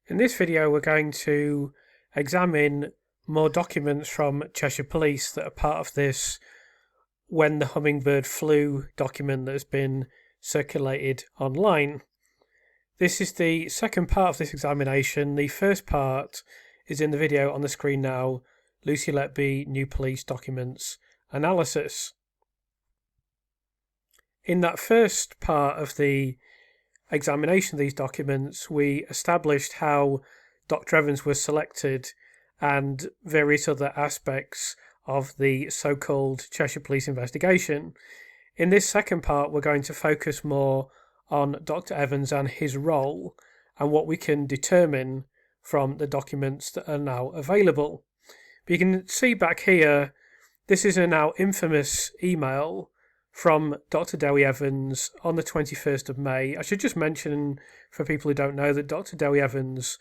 In this video we're going to examine more documents from Cheshire Police that are part of this When the Hummingbird Flew document that has been circulated online. This is the second part of this examination. The first part is in the video on the screen now, Lucy Letby New Police Documents Analysis. In that first part of the examination of these documents, we established how Dr. Evans was selected and various other aspects of the so-called Cheshire Police investigation. In this second part, we're going to focus more on Dr. Evans and his role and what we can determine from the documents that are now available. But you can see back here, this is a now infamous email from Dr. Dewi Evans on the 21st of May. I should just mention for people who don't know that Dr. Dewi Evans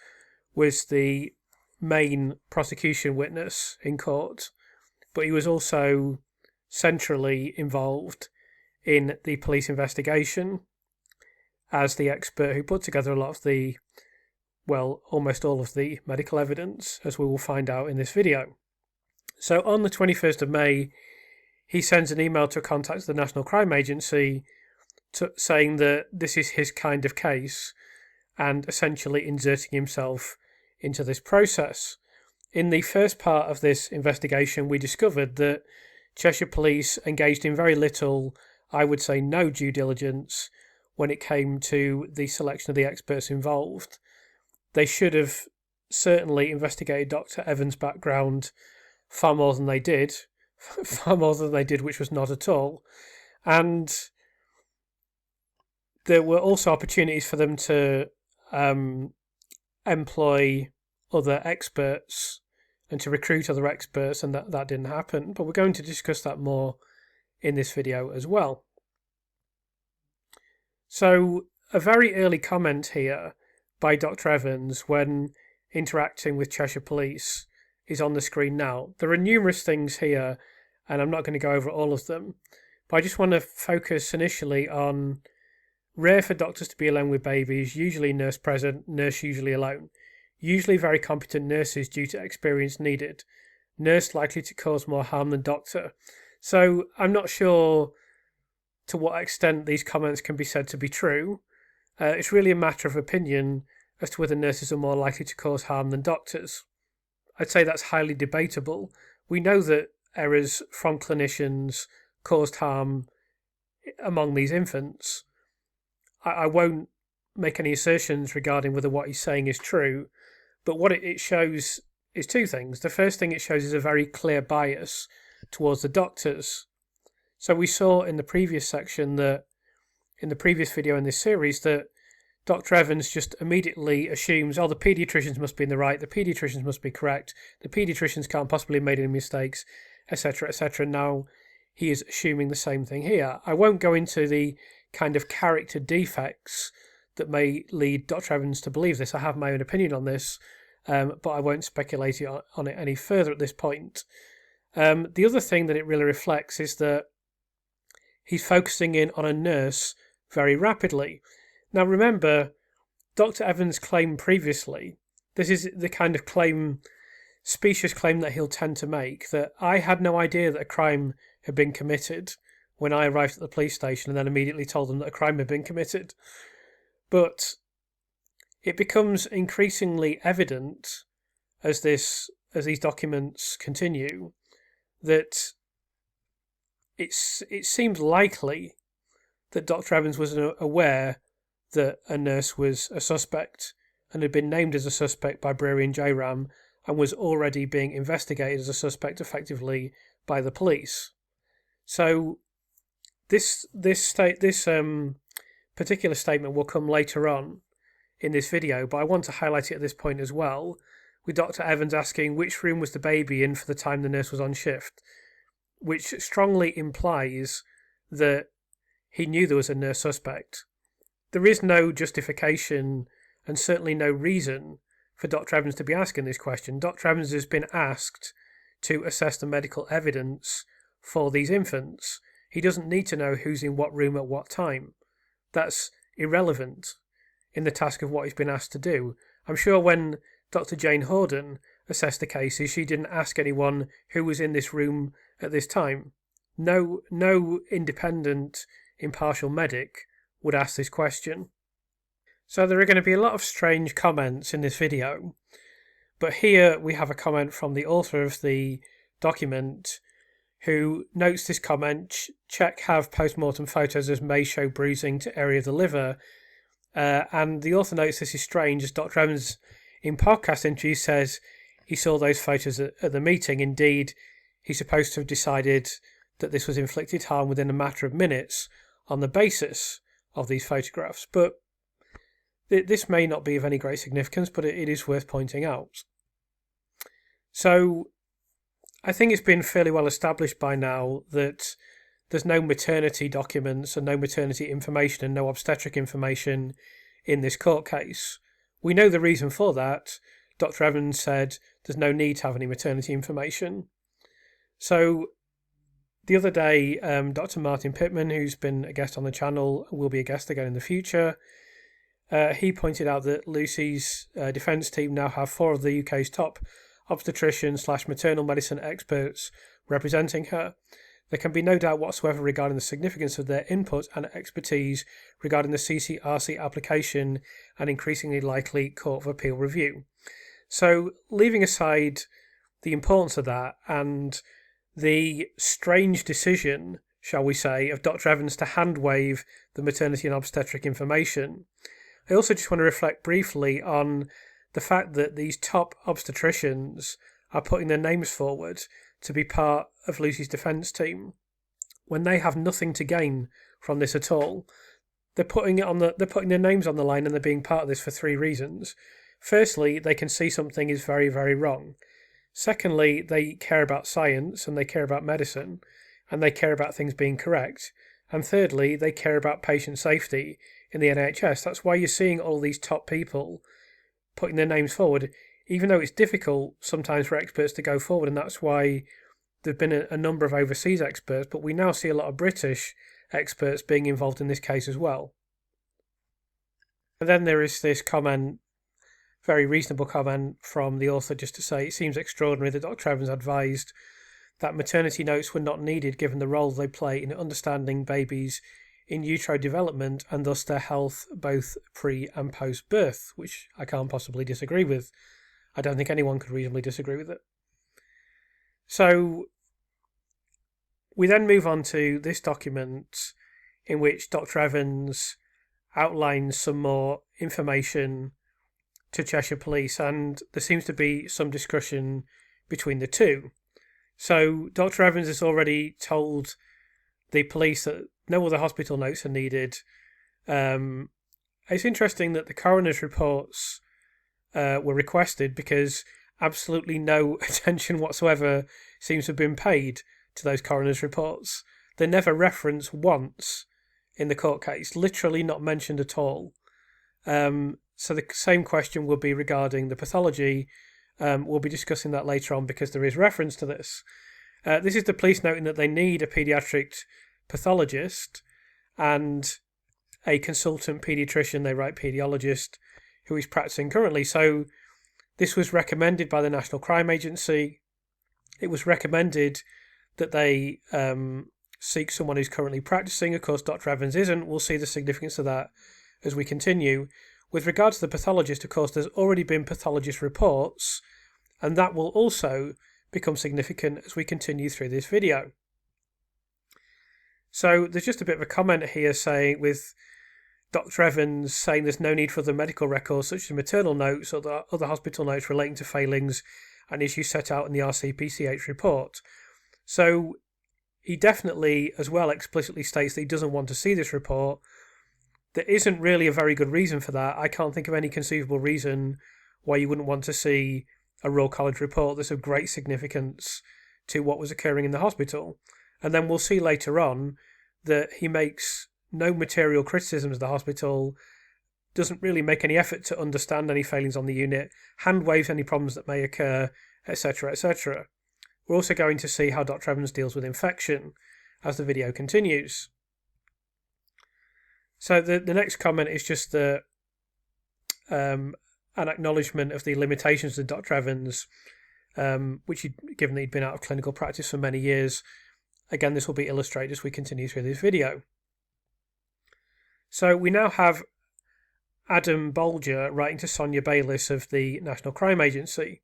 was the main prosecution witness in court, but he was also centrally involved in the police investigation as the expert who put together a lot of the, well, almost all of the medical evidence, as we will find out in this video. So on the 21st of May, he sends an email to a contact of the National Crime Agency saying that this is his kind of case and essentially inserting himself into this process. In the first part of this investigation, we discovered that Cheshire Police engaged in very little, I would say no due diligence when it came to the selection of the experts involved. They should have certainly investigated Dr. Evans' background far more than they did, which was not at all. And there were also opportunities for them to employ other experts and to recruit other experts, and that didn't happen. But we're going to discuss that more in this video as well. So a very early comment here by Dr. Evans when interacting with Cheshire Police is on the screen now. There are numerous things here, and I'm not going to go over all of them, but I just want to focus initially on rare for doctors to be alone with babies, usually nurse present, nurse usually alone. Usually very competent nurses due to experience needed. Nurse likely to cause more harm than doctor. So I'm not sure to what extent these comments can be said to be true. It's really a matter of opinion as to whether nurses are more likely to cause harm than doctors. I'd say that's highly debatable. We know that errors from clinicians caused harm among these infants. I won't make any assertions regarding whether what he's saying is true, but what it shows is two things. The first thing it shows is a very clear bias towards the doctors. So we saw in the previous section that, in the previous video in this series, that Dr. Evans just immediately assumes, oh, the paediatricians must be in the right, the paediatricians must be correct, the paediatricians can't possibly have made any mistakes, etc., etc. Now he is assuming the same thing here. I won't go into the kind of character defects that may lead Dr. Evans to believe this. I have my own opinion on this, but I won't speculate on it any further at this point. The other thing that it really reflects is that he's focusing in on a nurse very rapidly. Now remember, Dr. Evans claimed previously, this is the kind of specious claim that he'll tend to make, that I had no idea that a crime had been committed when I arrived at the police station and then immediately told them that a crime had been committed. But it becomes increasingly evident as these documents continue that it seemed likely that Dr. Evans was aware that a nurse was a suspect and had been named as a suspect by Brewery and J-Ram and was already being investigated as a suspect effectively by the police. So this particular statement will come later on in this video, but I want to highlight it at this point as well, with Dr. Evans asking which room was the baby in for the time the nurse was on shift, which strongly implies that he knew there was a nurse suspect. There is no justification and certainly no reason for Dr. Evans to be asking this question. Dr. Evans has been asked to assess the medical evidence for these infants. He doesn't need to know who's in what room at what time. That's irrelevant in the task of what he's been asked to do. I'm sure when Dr. Jane Horden assessed the cases, she didn't ask anyone who was in this room at this time. No independent, impartial medic would ask this question. So there are going to be a lot of strange comments in this video, but here we have a comment from the author of the document who notes this comment: check have post-mortem photos as may show bruising to area of the liver. And the author notes this is strange, as Dr. Evans in podcast interview says he saw those photos at the meeting. Indeed, he's supposed to have decided that this was inflicted harm within a matter of minutes on the basis of these photographs. But this may not be of any great significance, but it is worth pointing out. So I think it's been fairly well established by now that there's no maternity documents and no maternity information and no obstetric information in this court case. We know the reason for that. Dr. Evans said there's no need to have any maternity information. So the other day, Dr. Martin Pittman, who's been a guest on the channel, will be a guest again in the future, he pointed out that Lucy's defence team now have 4 of the UK's top obstetrician/maternal medicine experts representing her. There can be no doubt whatsoever regarding the significance of their input and expertise regarding the CCRC application and increasingly likely Court of Appeal review. So, leaving aside the importance of that and the strange decision, shall we say, of Dr. Evans to hand-wave the maternity and obstetric information, I also just want to reflect briefly on the fact that these top obstetricians are putting their names forward to be part of Lucy's defence team when they have nothing to gain from this at all. They're putting their names on the line, and they're being part of this for 3 reasons. Firstly, they can see something is very, very wrong. Secondly, they care about science and they care about medicine and they care about things being correct. And thirdly, they care about patient safety in the NHS. That's why you're seeing all these top people putting their names forward, even though it's difficult sometimes for experts to go forward, and that's why there have been a number of overseas experts, but we now see a lot of British experts being involved in this case as well. And then there is this comment, very reasonable comment from the author, just to say it seems extraordinary that Dr. Evans advised that maternity notes were not needed given the role they play in understanding babies in utero development and thus their health both pre and post birth, which I can't possibly disagree with. I don't think anyone could reasonably disagree with it. So we then move on to this document in which Dr. Evans outlines some more information to Cheshire Police, and there seems to be some discussion between the two. So Dr. Evans has already told the police that no other hospital notes are needed. It's interesting that the coroner's reports were requested because absolutely no attention whatsoever seems to have been paid to those coroner's reports. They're never referenced once in the court case, literally not mentioned at all. So the same question will be regarding the pathology. We'll be discussing that later on because there is reference to this. This is the police noting that they need a paediatric pathologist and a consultant paediatrician, they write paediologist, who is practicing currently. So this was recommended by the National Crime Agency. It was recommended that they seek someone who's currently practicing. Of course, Dr. Evans isn't. We'll see the significance of that as we continue. With regard to the pathologist, of course, there's already been pathologist reports, and that will also become significant as we continue through this video. So there's just a bit of a comment here saying, with Dr. Evans saying there's no need for other medical records such as maternal notes or the other hospital notes relating to failings and issues set out in the RCPCH report. So he definitely as well explicitly states that he doesn't want to see this report. There isn't really a very good reason for that. I can't think of any conceivable reason why you wouldn't want to see a Royal College report that's of great significance to what was occurring in the hospital. And then we'll see later on that he makes no material criticisms of the hospital, doesn't really make any effort to understand any failings on the unit, hand waves any problems that may occur, etc., etc. We're also going to see how Dr. Evans deals with infection as the video continues. So the next comment is just that an acknowledgement of the limitations of Dr. Evans, which, given that he'd been out of clinical practice for many years. Again, this will be illustrated as we continue through this video. So we now have Adam Bolger writing to Sonia Bayliss of the National Crime Agency.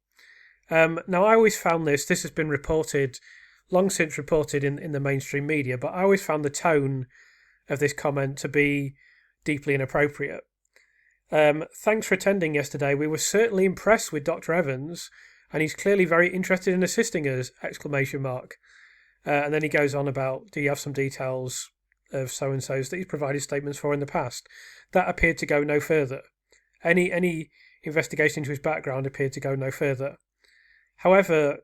Now, I always found this has been reported, long since reported in the mainstream media, but I always found the tone of this comment to be deeply inappropriate. Thanks for attending yesterday. We were certainly impressed with Dr. Evans, and he's clearly very interested in assisting us, ! And then he goes on about, do you have some details of so-and-so's that he's provided statements for in the past? That appeared to go no further. Any investigation into his background appeared to go no further. However,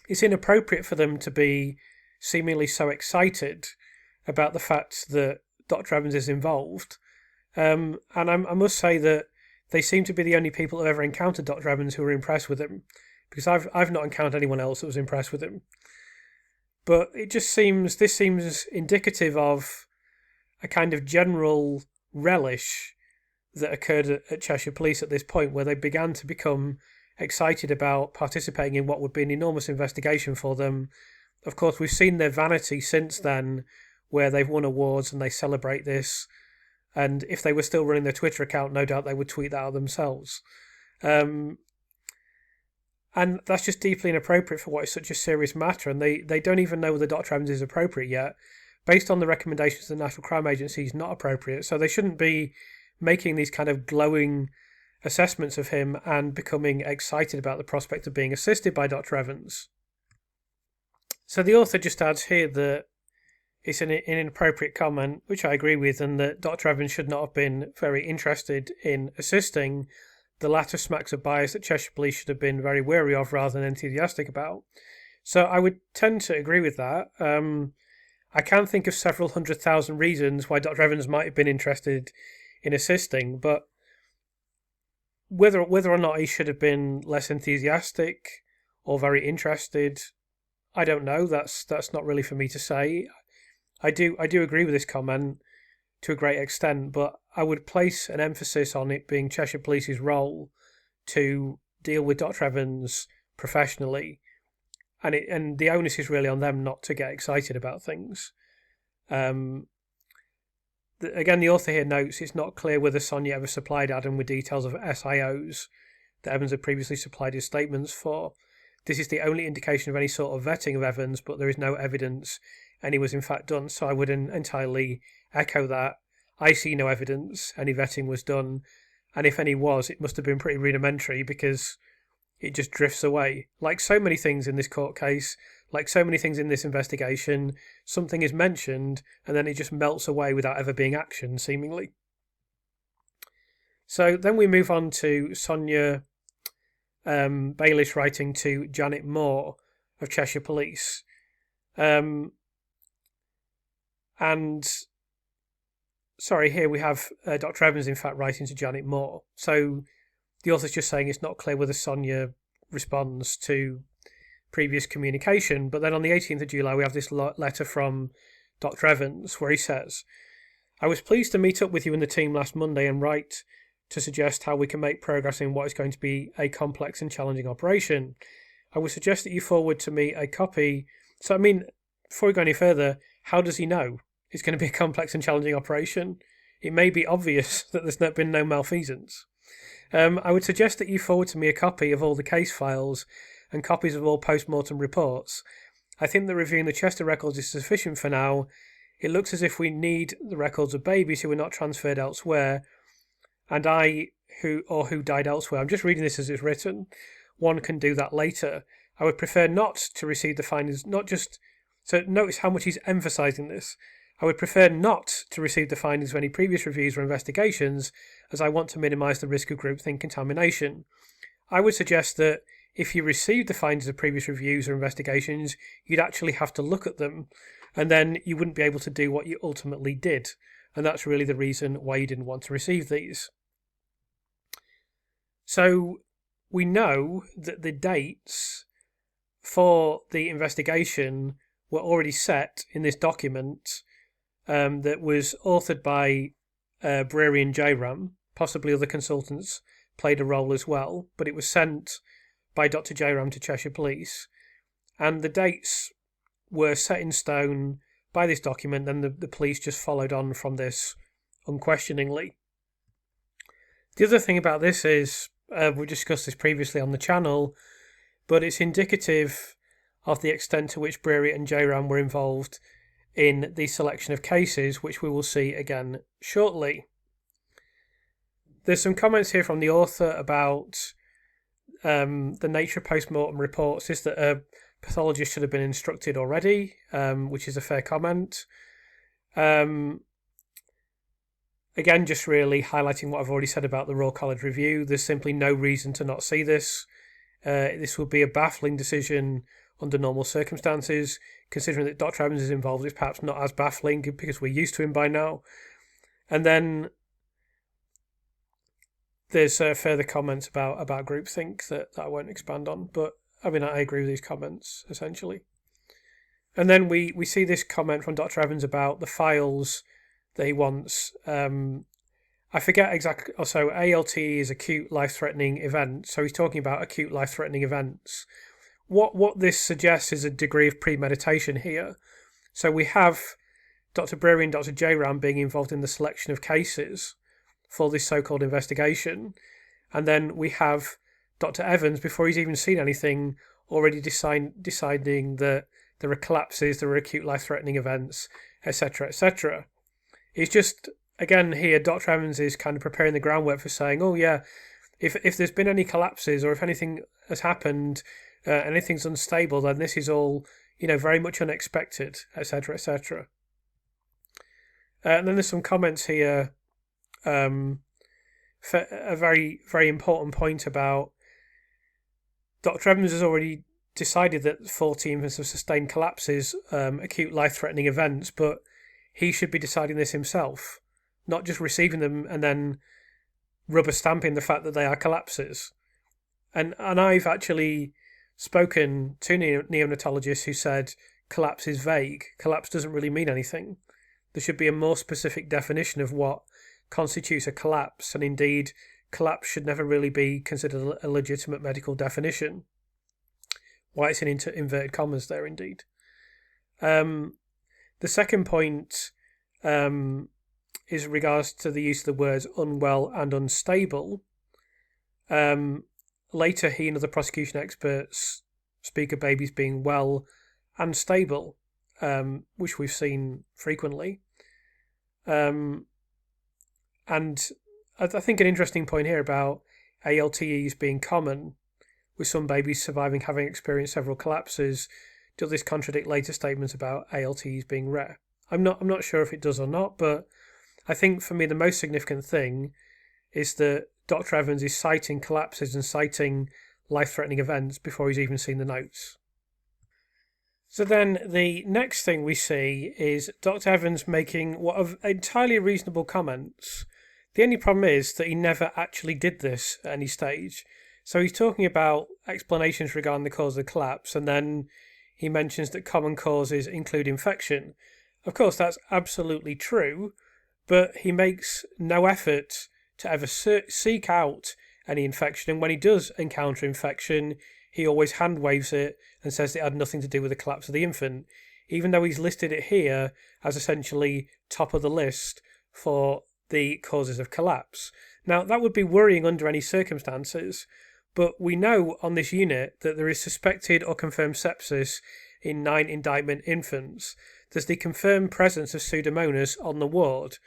it's inappropriate for them to be seemingly so excited about the fact that Dr. Evans is involved. And I must say that they seem to be the only people who have ever encountered Dr. Evans who were impressed with him, because I've not encountered anyone else that was impressed with him. But this seems indicative of a kind of general relish that occurred at Cheshire Police at this point, where they began to become excited about participating in what would be an enormous investigation for them. Of course, we've seen their vanity since then, where they've won awards and they celebrate this. And if they were still running their Twitter account, no doubt they would tweet that out themselves. And that's just deeply inappropriate for what is such a serious matter. And they don't even know whether Dr. Evans is appropriate yet. Based on the recommendations of the National Crime Agency, he's not appropriate. So they shouldn't be making these kind of glowing assessments of him and becoming excited about the prospect of being assisted by Dr. Evans. So the author just adds here that it's an inappropriate comment, which I agree with, and that Dr. Evans should not have been very interested in assisting. The latter smacks of bias that Cheshire Police should have been very wary of rather than enthusiastic about. So I would tend to agree with that. I can think of several 100,000 reasons why Dr. Evans might have been interested in assisting, but whether or not he should have been less enthusiastic or very interested, I don't know. That's not really for me to say. I do agree with this comment to a great extent, but I would place an emphasis on it being Cheshire Police's role to deal with Dr. Evans professionally, and the onus is really on them not to get excited about things. Again, the author here notes it's not clear whether Sonia ever supplied Adam with details of SIOs that Evans had previously supplied his statements for. This is the only indication of any sort of vetting of Evans, but there is no evidence any was in fact done, so I would entirely echo that. I see no evidence any vetting was done, and if any was, it must have been pretty rudimentary because it just drifts away. Like so many things in this court case, like so many things in this investigation, something is mentioned and then it just melts away without ever being actioned, seemingly. So then we move on to Sonia Bayliss writing to Janet Moore of Cheshire Police. Here we have Dr. Evans, in fact, writing to Janet Moore. So the author's just saying it's not clear whether Sonia responds to previous communication. But then on the 18th of July, we have this letter from Dr. Evans where he says, I was pleased to meet up with you and the team last Monday and write to suggest how we can make progress in what is going to be a complex and challenging operation. I would suggest that you forward to me a copy. So, before we go any further, how does he know it's going to be a complex and challenging operation? It may be obvious that there's been no malfeasance. I would suggest that you forward to me a copy of all the case files and copies of all post-mortem reports. I think that reviewing the Chester records is sufficient for now. It looks as if we need the records of babies who were not transferred elsewhere, and who died elsewhere. I'm just reading this as it's written. One can do that later. I would prefer not to receive the findings, so notice how much he's emphasising this. I would prefer not to receive the findings of any previous reviews or investigations, as I want to minimise the risk of groupthink contamination. I would suggest that if you received the findings of previous reviews or investigations, you'd actually have to look at them, and then you wouldn't be able to do what you ultimately did. And that's really the reason why you didn't want to receive these. So we know that the dates for the investigation were already set in this document that was authored by Breary and Jairam, possibly other consultants, played a role as well, but it was sent by Dr. Jayram to Cheshire Police, and the dates were set in stone by this document, and the police just followed on from this unquestioningly. The other thing about this is, we discussed this previously on the channel, but it's indicative of the extent to which Breary and Jayram were involved in the selection of cases, which we will see again shortly. There's some comments here from the author about the nature of post-mortem reports is that a pathologist should have been instructed already, which is a fair comment. Again, just really highlighting what I've already said about the Royal College Review. There's simply no reason to not see this. This would be a baffling decision under normal circumstances. Considering that Dr. Evans is involved, it's perhaps not as baffling because we're used to him by now. And then there's further comments about groupthink that I won't expand on. But I mean, I agree with these comments, essentially. And then we see this comment from Dr. Evans about the files that he wants. I forget exactly. Also, ALT is acute life-threatening event. So he's talking about acute life-threatening events. What this suggests is a degree of premeditation here. So we have Dr. Breary and Dr. Jayram being involved in the selection of cases for this so-called investigation. And then we have Dr. Evans, before he's even seen anything, already deciding that there are collapses, there are acute life-threatening events, etc., etc. It's just, again, here, Dr. Evans is kind of preparing the groundwork for saying, oh yeah, if there's been any collapses or if anything has happened, anything's unstable, then this is all, very much unexpected, etc., etc. And then there's some comments here, for a very, very important point about Dr. Evans has already decided that 40 infants have sustained collapses, acute life-threatening events, but he should be deciding this himself, not just receiving them and then rubber stamping the fact that they are collapses. And I've actually spoken to neonatologists who said collapse is vague. Collapse doesn't really mean anything. There should be a more specific definition of what constitutes a collapse, and indeed, collapse should never really be considered a legitimate medical definition. Why it's in inverted commas there, indeed. The second point is regards to the use of the words unwell and unstable. Later, he and other prosecution experts speak of babies being well and stable, which we've seen frequently. And I think an interesting point here about ALTEs being common, with some babies surviving having experienced several collapses. Does this contradict later statements about ALTs being rare? I'm not sure if it does or not, but I think for me the most significant thing is that Dr. Evans is citing collapses and citing life-threatening events before he's even seen the notes. So then the next thing we see is Dr. Evans making what are entirely reasonable comments. The only problem is that he never actually did this at any stage. So he's talking about explanations regarding the cause of the collapse, and then he mentions that common causes include infection. Of course, that's absolutely true, but he makes no effort to ever seek out any infection, and when he does encounter infection, he always hand waves it and says it had nothing to do with the collapse of the infant, even though he's listed it here as essentially top of the list for the causes of collapse. Now, that would be worrying under any circumstances, but we know on this unit that there is suspected or confirmed sepsis in 9 indictment infants. There's the confirmed presence of Pseudomonas on the ward.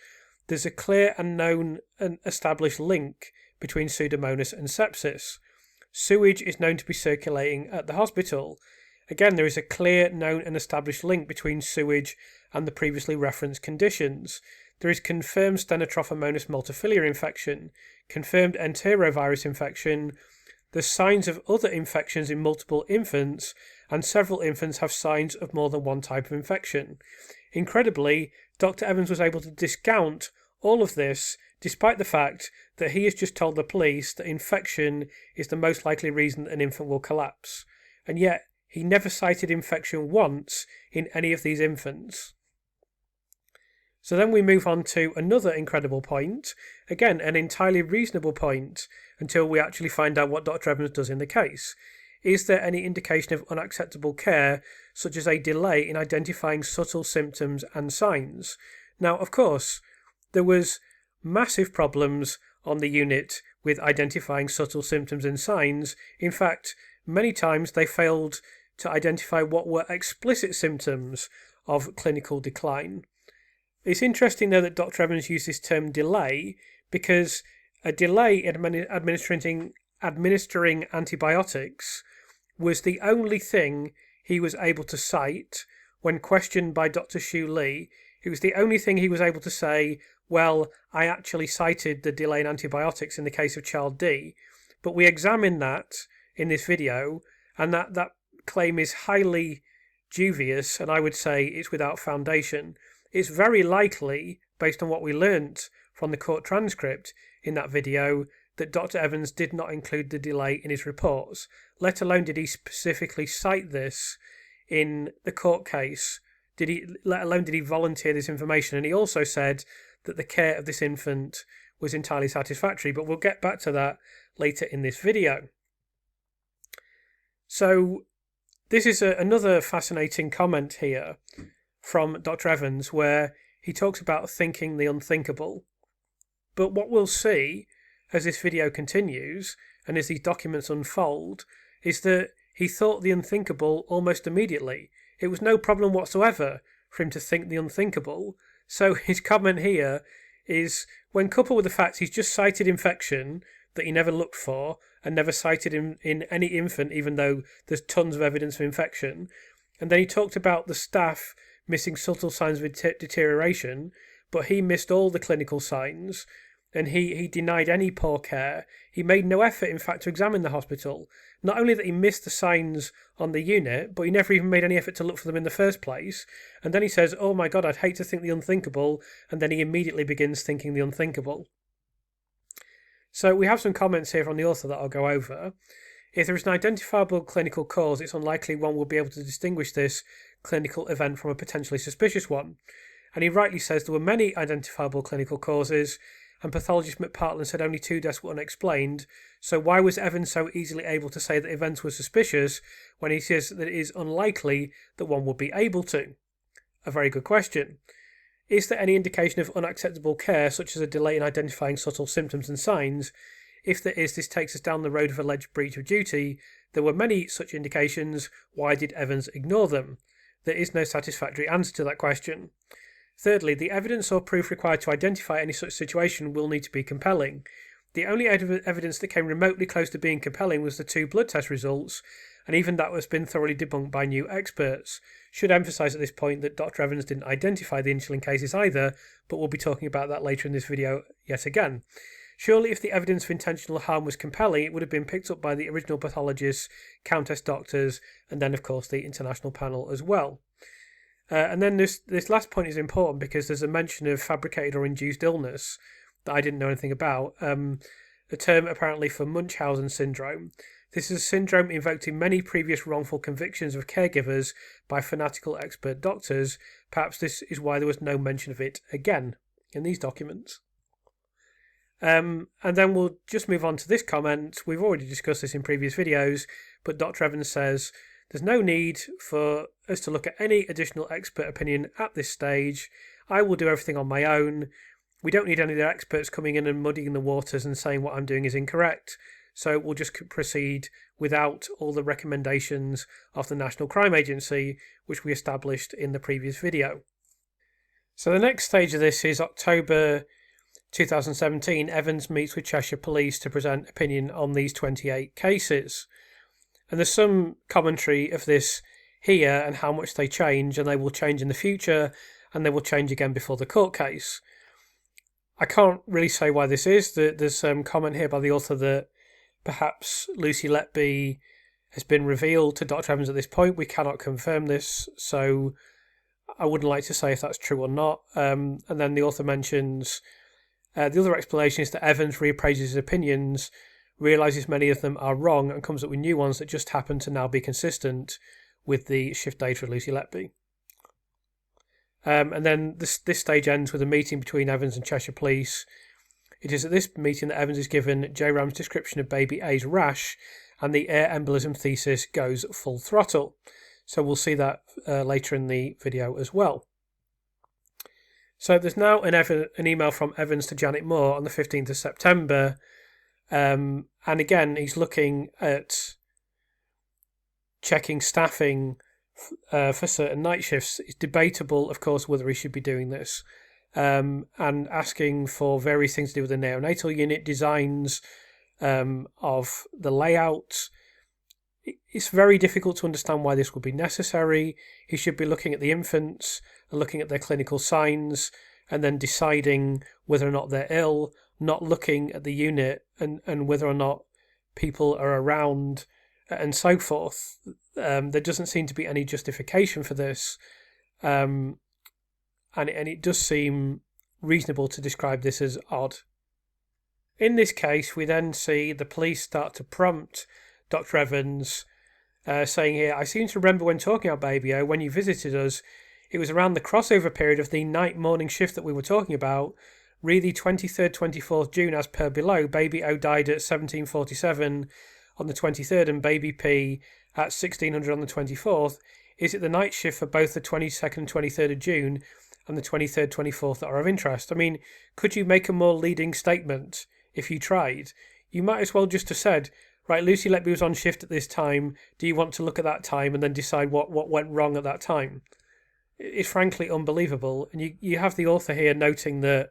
There's a clear and known and established link between Pseudomonas and sepsis. Sewage is known to be circulating at the hospital. Again, there is a clear, known and established link between sewage and the previously referenced conditions. There is confirmed Stenotrophomonas multifiliary infection, confirmed enterovirus infection. There's signs of other infections in multiple infants, and several infants have signs of more than one type of infection. Incredibly, Dr. Evans was able to discount all of this despite the fact that he has just told the police that infection is the most likely reason that an infant will collapse. And yet, he never cited infection once in any of these infants. So then we move on to another incredible point, again an entirely reasonable point, until we actually find out what Dr. Evans does in the case. Is there any indication of unacceptable care, such as a delay in identifying subtle symptoms and signs? Now, of course, there was massive problems on the unit with identifying subtle symptoms and signs. In fact, many times they failed to identify what were explicit symptoms of clinical decline. It's interesting, though, that Dr. Evans used this term delay, because a delay in administering antibiotics was the only thing he was able to cite when questioned by Dr. Xu Li. It was the only thing he was able to say, well, I actually cited the delay in antibiotics in the case of child D, but we examined that in this video, and that claim is highly dubious, and I would say it's without foundation. It's very likely, based on what we learnt from the court transcript in that video, that Dr. Evans did not include the delay in his reports, let alone did he specifically cite this in the court case, let alone did he volunteer this information. And he also said that the care of this infant was entirely satisfactory, but we'll get back to that later in this video. So this is another fascinating comment here from Dr. Evans, where he talks about thinking the unthinkable. But what we'll see as this video continues and as these documents unfold is that he thought the unthinkable almost immediately. It was no problem whatsoever for him to think the unthinkable. So his comment here is, when coupled with the fact he's just cited infection that he never looked for and never cited in any infant, even though there's tons of evidence of infection, and then he talked about the staff missing subtle signs of deterioration, but he missed all the clinical signs, and he denied any poor care. He made no effort, in fact, to examine the hospital. Not only that he missed the signs on the unit, but he never even made any effort to look for them in the first place. And then he says, oh my God, I'd hate to think the unthinkable, and then he immediately begins thinking the unthinkable. So we have some comments here from the author that I'll go over. If there is an identifiable clinical cause, it's unlikely one will be able to distinguish this clinical event from a potentially suspicious one. And he rightly says there were many identifiable clinical causes, and pathologist McPartland said only 2 deaths were unexplained. So why was Evans so easily able to say that events were suspicious when he says that it is unlikely that one would be able to? A very good question. Is there any indication of unacceptable care, such as a delay in identifying subtle symptoms and signs? If there is, this takes us down the road of alleged breach of duty. There were many such indications. Why did Evans ignore them? There is no satisfactory answer to that question. Thirdly, the evidence or proof required to identify any such situation will need to be compelling. The only evidence that came remotely close to being compelling was the 2 blood test results, and even that has been thoroughly debunked by new experts. Should emphasise at this point that Dr. Evans didn't identify the insulin cases either, but we'll be talking about that later in this video yet again. Surely if the evidence of intentional harm was compelling, it would have been picked up by the original pathologists, countess doctors, and then of course the international panel as well. And then this last point is important because there's a mention of fabricated or induced illness that I didn't know anything about. A term apparently for Munchausen syndrome. This is a syndrome invoked in many previous wrongful convictions of caregivers by fanatical expert doctors. Perhaps this is why there was no mention of it again in these documents. And then we'll just move on to this comment. We've already discussed this in previous videos, but Dr. Evans says, there's no need for us to look at any additional expert opinion at this stage. I will do everything on my own. We don't need any of the experts coming in and muddying the waters and saying what I'm doing is incorrect. So we'll just proceed without all the recommendations of the National Crime Agency, which we established in the previous video. So the next stage of this is October 2017. Evans meets with Cheshire Police to present opinion on these 28 cases. And there's some commentary of this here and how much they change, and they will change in the future, and they will change again before the court case. I can't really say why this is. There's some comment here by the author that perhaps Lucy Letby has been revealed to Dr. Evans at this point. We cannot confirm this, so I wouldn't like to say if that's true or not. And then the author mentions the other explanation is that Evans reappraises his opinions, realises many of them are wrong, and comes up with new ones that just happen to now be consistent with the shift data of Lucy Letby. And then this stage ends with a meeting between Evans and Cheshire Police, It is at this meeting that Evans is given J. Ram's description of baby A's rash, and the air embolism thesis goes full throttle. So we'll see that later in the video as well. So there's now an email from Evans to Janet Moore on the 15th of September. And again, he's looking at checking staffing for certain night shifts. It's debatable, of course, whether he should be doing this. And asking for various things to do with the neonatal unit, designs of the layout. It's very difficult to understand why this would be necessary. He should be looking at the infants and looking at their clinical signs and then deciding whether or not they're ill, not looking at the unit and whether or not people are around and so forth. There doesn't seem to be any justification for this. And it does seem reasonable to describe this as odd. In this case, we then see the police start to prompt Dr. Evans, saying here, I seem to remember when talking about Baby O, when you visited us, it was around the crossover period of the night-morning shift that we were talking about, really 23rd, 24th June as per below. Baby O died at 1747 on the 23rd and Baby P at 1600 on the 24th. Is it the night shift for both the 22nd and 23rd of June and the 23rd, 24th that are of interest? I mean, could you make a more leading statement if you tried? You might as well just have said, right, Lucy Letby was on shift at this time. Do you want to look at that time and then decide what went wrong at that time? It's frankly unbelievable. And you have the author here noting that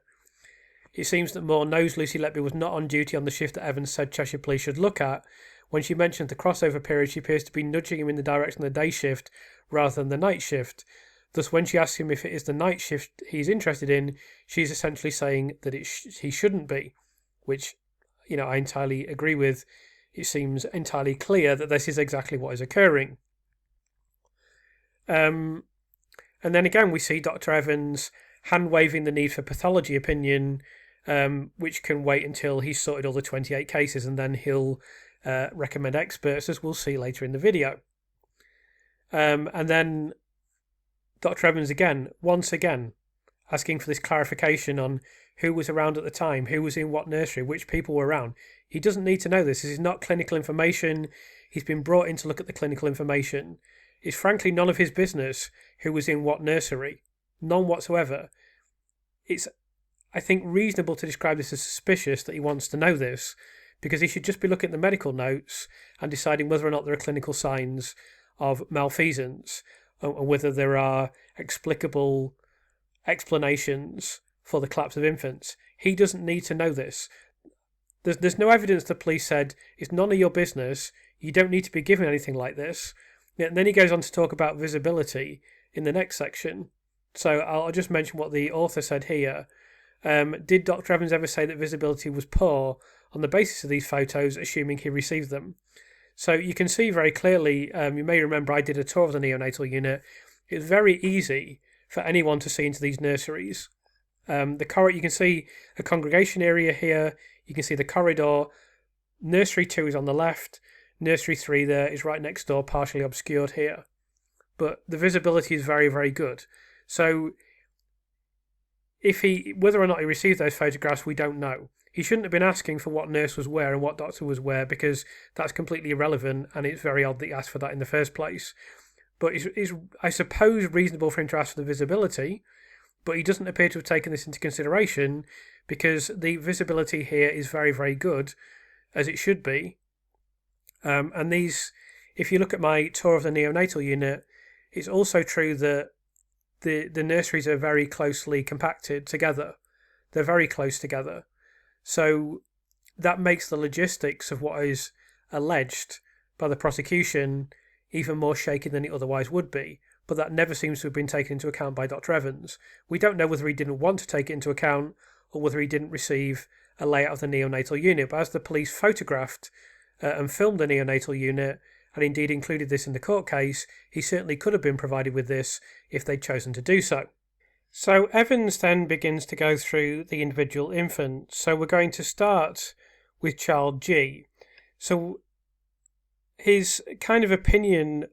it seems that Moore knows Lucy Letby was not on duty on the shift that Evans said Cheshire Police should look at. When she mentioned the crossover period, she appears to be nudging him in the direction of the day shift rather than the night shift. Thus, when she asks him if it is the night shift he's interested in, she's essentially saying that he shouldn't be, which, I entirely agree with. It seems entirely clear that this is exactly what is occurring. And then again, we see Dr. Evans hand-waving the need for pathology opinion, which can wait until he's sorted all the 28 cases, and then he'll recommend experts, as we'll see later in the video. And then Dr. Evans once again, asking for this clarification on who was around at the time, who was in what nursery, which people were around. He doesn't need to know this. This is not clinical information. He's been brought in to look at the clinical information. It's frankly none of his business who was in what nursery. None whatsoever. It's, I think, reasonable to describe this as suspicious that he wants to know this, because he should just be looking at the medical notes and deciding whether or not there are clinical signs of malfeasance and whether there are explicable explanations for the collapse of infants. He doesn't need to know this. There's no evidence the police said, it's none of your business, you don't need to be given anything like this. And then he goes on to talk about visibility in the next section. So I'll just mention what the author said here. Did Dr. Evans ever say that visibility was poor on the basis of these photos, assuming he received them? So you can see very clearly, you may remember I did a tour of the neonatal unit. It's very easy for anyone to see into these nurseries. You can see a congregation area here. You can see the corridor. Nursery 2 is on the left. Nursery 3 there is right next door, partially obscured here. But the visibility is very, very good. So whether or not he received those photographs, we don't know. He shouldn't have been asking for what nurse was where and what doctor was where, because that's completely irrelevant, and it's very odd that he asked for that in the first place. But it's I suppose, reasonable for him to ask for the visibility, but he doesn't appear to have taken this into consideration, because the visibility here is very, very good, as it should be. And these, if you look at my tour of the neonatal unit, it's also true that the nurseries are very closely compacted together. They're very close together. So that makes the logistics of what is alleged by the prosecution even more shaky than it otherwise would be. But that never seems to have been taken into account by Dr. Evans. We don't know whether he didn't want to take it into account or whether he didn't receive a layout of the neonatal unit. But as the police photographed and filmed the neonatal unit, and indeed included this in the court case, he certainly could have been provided with this if they'd chosen to do so. So Evans then begins to go through the individual infants. So we're going to start with child G. So his kind of opinion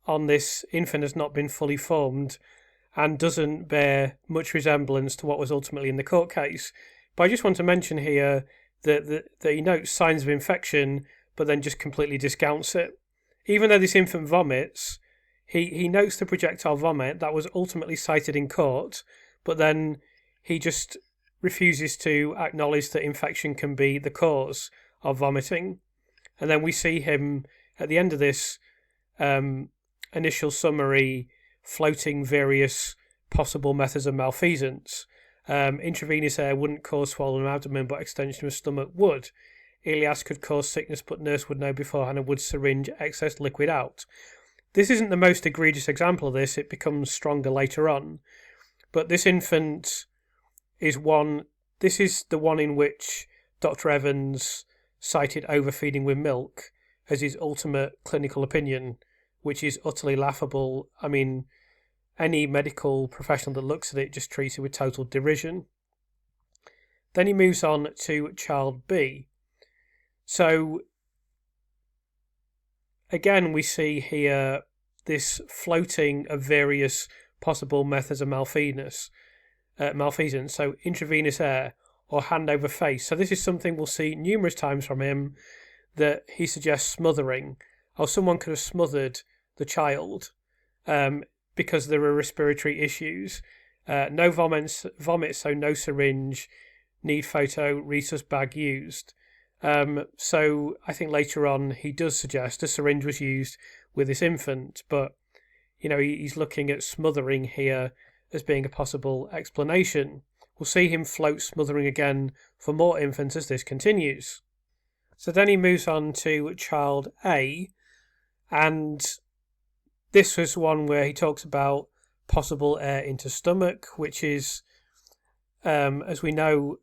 on this infant has not been fully formed and doesn't bear much resemblance to what was ultimately in the court case. But I just want to mention here that he notes signs of infection, but then just completely discounts it. Even though this infant vomits, he notes the projectile vomit that was ultimately cited in court, but then he just refuses to acknowledge that infection can be the cause of vomiting. And then we see him at the end of this initial summary floating various possible methods of malfeasance. Intravenous air wouldn't cause swollen abdomen, but extension of stomach would. Ileas could cause sickness, but nurse would know beforehand and would syringe excess liquid out. This isn't the most egregious example of this. It becomes stronger later on. But this infant is one. This is the one in which Dr. Evans cited overfeeding with milk as his ultimate clinical opinion, which is utterly laughable. I mean, any medical professional that looks at it just treats it with total derision. Then he moves on to child B. So, again, we see here this floating of various possible methods of malfeasance. So, intravenous air or hand over face. So, this is something we'll see numerous times from him, that he suggests smothering. Or someone could have smothered the child because there are respiratory issues. No vomit, so no syringe. Need photo, rhesus bag used. So I think later on he does suggest a syringe was used with this infant, but he's looking at smothering here as being a possible explanation. We'll see him float smothering again for more infants as this continues. So then he moves on to child A, and this was one where he talks about possible air into stomach, which is, as we know,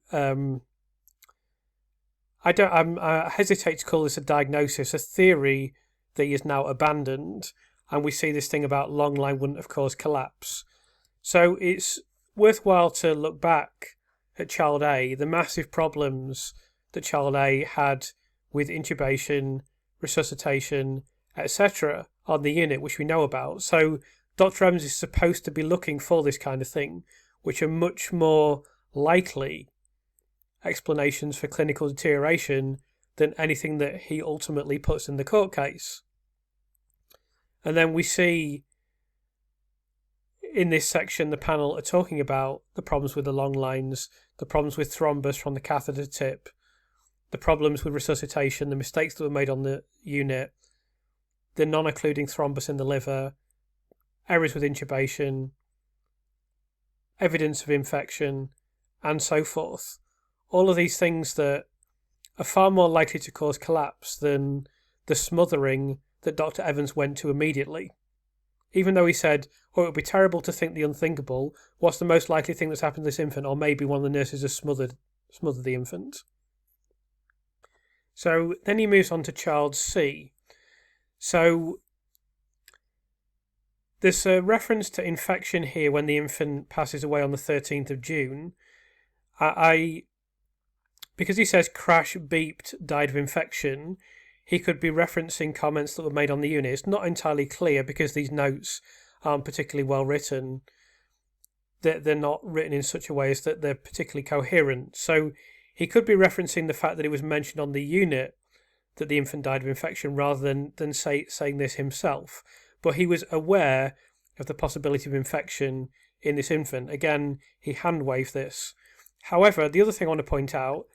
I hesitate to call this a diagnosis, a theory that he has now abandoned, and we see this thing about long line wouldn't have caused collapse. So it's worthwhile to look back at child A, the massive problems that child A had with intubation, resuscitation, etc. on the unit, which we know about. So Dr. Evans is supposed to be looking for this kind of thing, which are much more likely explanations for clinical deterioration than anything that he ultimately puts in the court case. And then we see in this section the panel are talking about the problems with the long lines, the problems with thrombus from the catheter tip, the problems with resuscitation, the mistakes that were made on the unit, the non-occluding thrombus in the liver, errors with intubation, evidence of infection, and so forth. All of these things that are far more likely to cause collapse than the smothering that Dr. Evans went to immediately. Even though he said, it would be terrible to think the unthinkable, what's the most likely thing that's happened to this infant? Or maybe one of the nurses has smothered the infant. So then he moves on to child C. So there's a reference to infection here when the infant passes away on the 13th of June. Because he says crash, beeped, died of infection, he could be referencing comments that were made on the unit. It's not entirely clear because these notes aren't particularly well written. They're not written in such a way as that they're particularly coherent. So he could be referencing the fact that it was mentioned on the unit that the infant died of infection rather than saying this himself. But he was aware of the possibility of infection in this infant. Again, he hand-waved this. However, the other thing I want to point out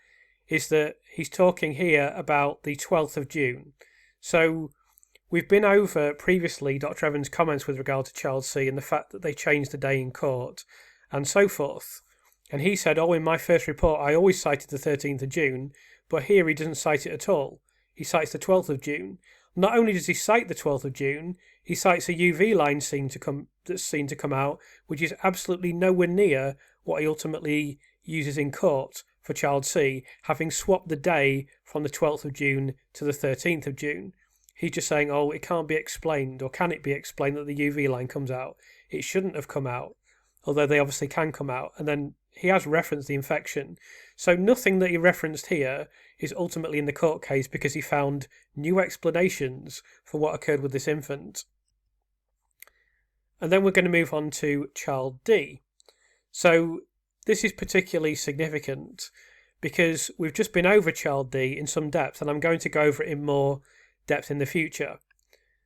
is that he's talking here about the 12th of June. So we've been over previously Dr. Evans' comments with regard to child C and the fact that they changed the day in court and so forth. And he said, in my first report I always cited the 13th of June, but here he doesn't cite it at all. He cites the 12th of June. Not only does he cite the 12th of June, he cites a UV line that's seen to come out, which is absolutely nowhere near what he ultimately uses in court for child C, having swapped the day from the 12th of June to the 13th of June. He's just saying, it can't be explained, or can it be explained that the UV line comes out? It shouldn't have come out, although they obviously can come out. And then he has referenced the infection. So nothing that he referenced here is ultimately in the court case because he found new explanations for what occurred with this infant. And then we're going to move on to child D. So this is particularly significant because we've just been over child D in some depth, and I'm going to go over it in more depth in the future.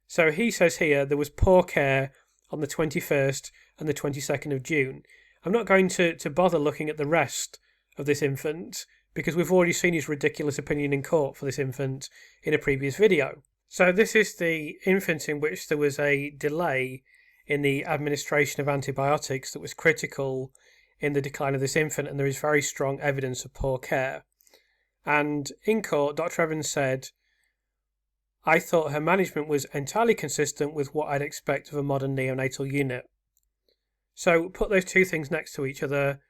So he says here there was poor care on the 21st and the 22nd of June. I'm not going to bother looking at the rest of this infant because we've already seen his ridiculous opinion in court for this infant in a previous video. So this is the infant in which there was a delay in the administration of antibiotics that was critical in the decline of this infant, and there is very strong evidence of poor care. And in court, Dr. Evans said, I thought her management was entirely consistent with what I'd expect of a modern neonatal unit. So put those two things next to each other.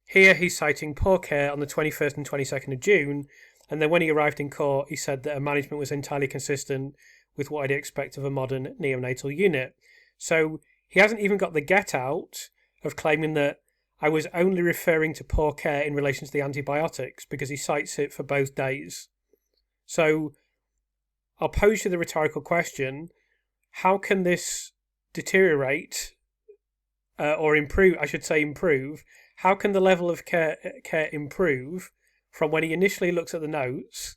Here he's citing poor care on the 21st and 22nd of June, and then when he arrived in court, he said that her management was entirely consistent with what I'd expect of a modern neonatal unit. So he hasn't even got the get out of claiming that I was only referring to poor care in relation to the antibiotics, because he cites it for both days. So I'll pose you the rhetorical question, how can this deteriorate or improve, I should say improve, how can the level of care improve from when he initially looks at the notes,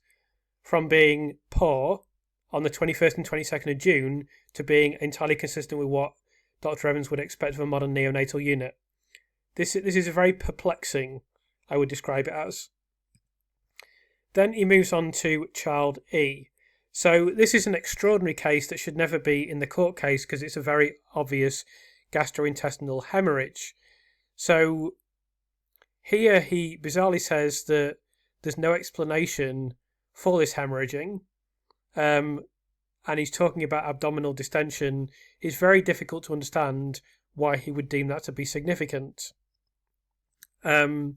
from being poor on the 21st and 22nd of June to being entirely consistent with what Dr. Evans would expect of a modern neonatal unit? This is very perplexing, I would describe it as. Then he moves on to child E. So this is an extraordinary case that should never be in the court case because it's a very obvious gastrointestinal haemorrhage. So here he bizarrely says that there's no explanation for this hemorrhaging, and he's talking about abdominal distension. It's very difficult to understand why he would deem that to be significant. Then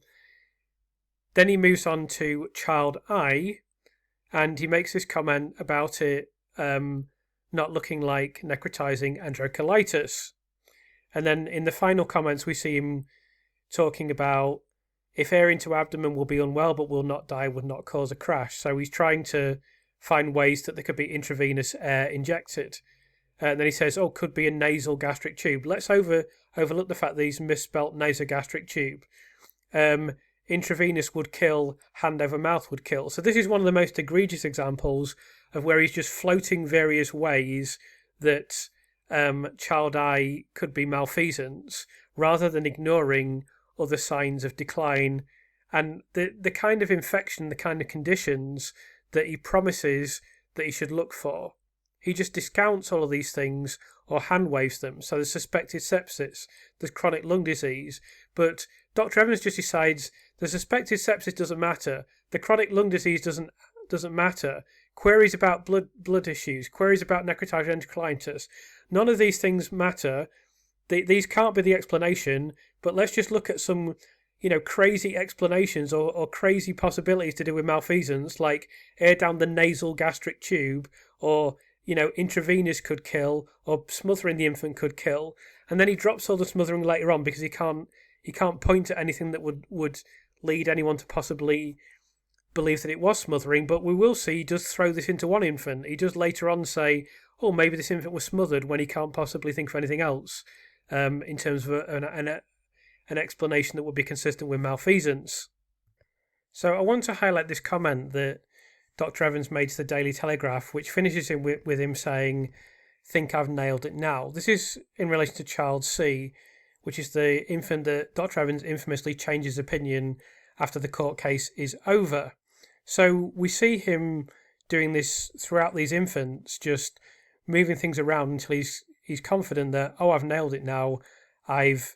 he moves on to child I, and he makes this comment about it not looking like necrotizing enterocolitis. And then in the final comments, we see him talking about if air into abdomen will be unwell but will not die, would not cause a crash. So he's trying to find ways that there could be intravenous air injected. And then he says, could be a nasal gastric tube. Let's overlook the fact that he's misspelt nasogastric tube. Intravenous would kill, hand over mouth would kill. So this is one of the most egregious examples of where he's just floating various ways that child I could be malfeasance, rather than ignoring other signs of decline and the kind of infection, the kind of conditions that he promises that he should look for. He just discounts all of these things or hand waves them. So there's suspected sepsis, there's chronic lung disease, but Dr. Evans just decides the suspected sepsis doesn't matter, the chronic lung disease doesn't matter, queries about blood issues, queries about necrotizing enterocolitis, none of these things matter. These can't be the explanation, but let's just look at some, crazy explanations or crazy possibilities to do with malfeasance, like air down the nasal gastric tube, or intravenous could kill, or smothering the infant could kill. And then he drops all the smothering later on because he can't point at anything that would lead anyone to possibly believe that it was smothering. But we will see he does throw this into one infant. He does later on say, maybe this infant was smothered, when he can't possibly think of anything else in terms of an explanation that would be consistent with malfeasance. So I want to highlight this comment that Dr. Evans made to the Daily Telegraph, which finishes with him saying, think I've nailed it now. This is in relation to child C, which is the infant that Dr. Evans infamously changes opinion after the court case is over. So we see him doing this throughout these infants, just moving things around until he's confident that, I've nailed it now. I've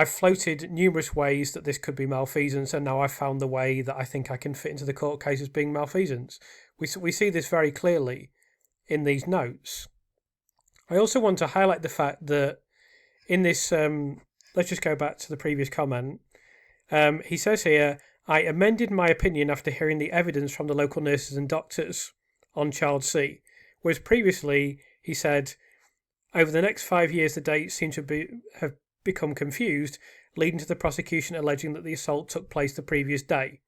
floated numerous ways that this could be malfeasance, and now I've found the way that I think I can fit into the court case as being malfeasance. We see this very clearly in these notes. I also want to highlight the fact that in this, let's just go back to the previous comment. He says here, I amended my opinion after hearing the evidence from the local nurses and doctors on child C, whereas previously he said, over the next 5 years the dates seem to have become confused, leading to the prosecution alleging that the assault took place the previous day.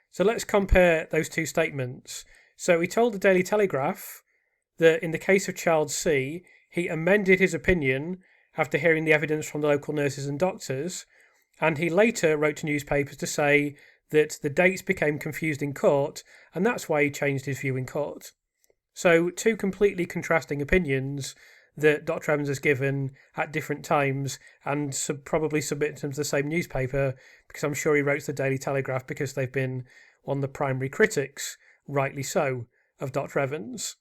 So let's compare those two statements. So he told the Daily Telegraph that in the case of child C, he amended his opinion after hearing the evidence from the local nurses and doctors, And he later wrote to newspapers to say that the dates became confused in court, and that's why he changed his view in court. So, two completely contrasting opinions that Dr. Evans has given at different times, and probably submitted them to the same newspaper, because I'm sure he wrote to the Daily Telegraph because they've been one of the primary critics, rightly so, of Dr. Evans.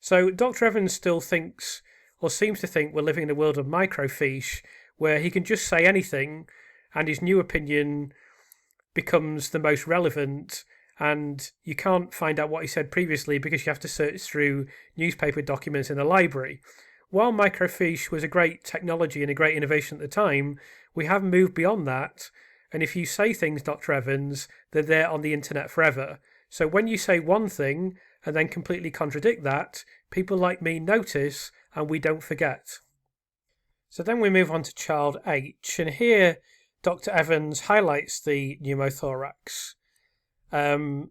So Dr. Evans still thinks, or seems to think, we're living in a world of microfiche, where he can just say anything, and his new opinion becomes the most relevant, and you can't find out what he said previously because you have to search through newspaper documents in a library. While microfiche was a great technology and a great innovation at the time, we have moved beyond that. And if you say things, Dr. Evans, they're there on the internet forever. So when you say one thing and then completely contradict that, people like me notice and we don't forget. So then we move on to child H. And here Dr. Evans highlights the pneumothorax. And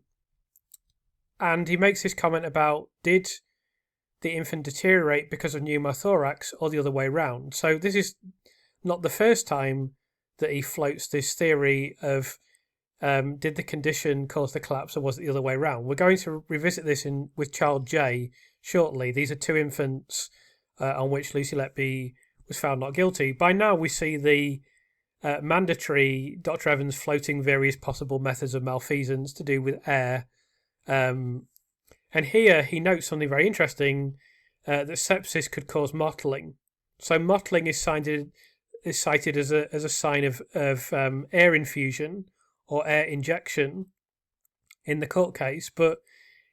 he makes this comment about, did the infant deteriorate because of pneumothorax or the other way round? So this is not the first time that he floats this theory of did the condition cause the collapse or was it the other way round? We're going to revisit this with child J shortly. These are two infants on which Lucy Letby was found not guilty. By now we see the mandatory Dr. Evans floating various possible methods of malfeasance to do with air. And here he notes something very interesting, that sepsis could cause mottling. So mottling is cited as a sign of air infusion or air injection in the court case, but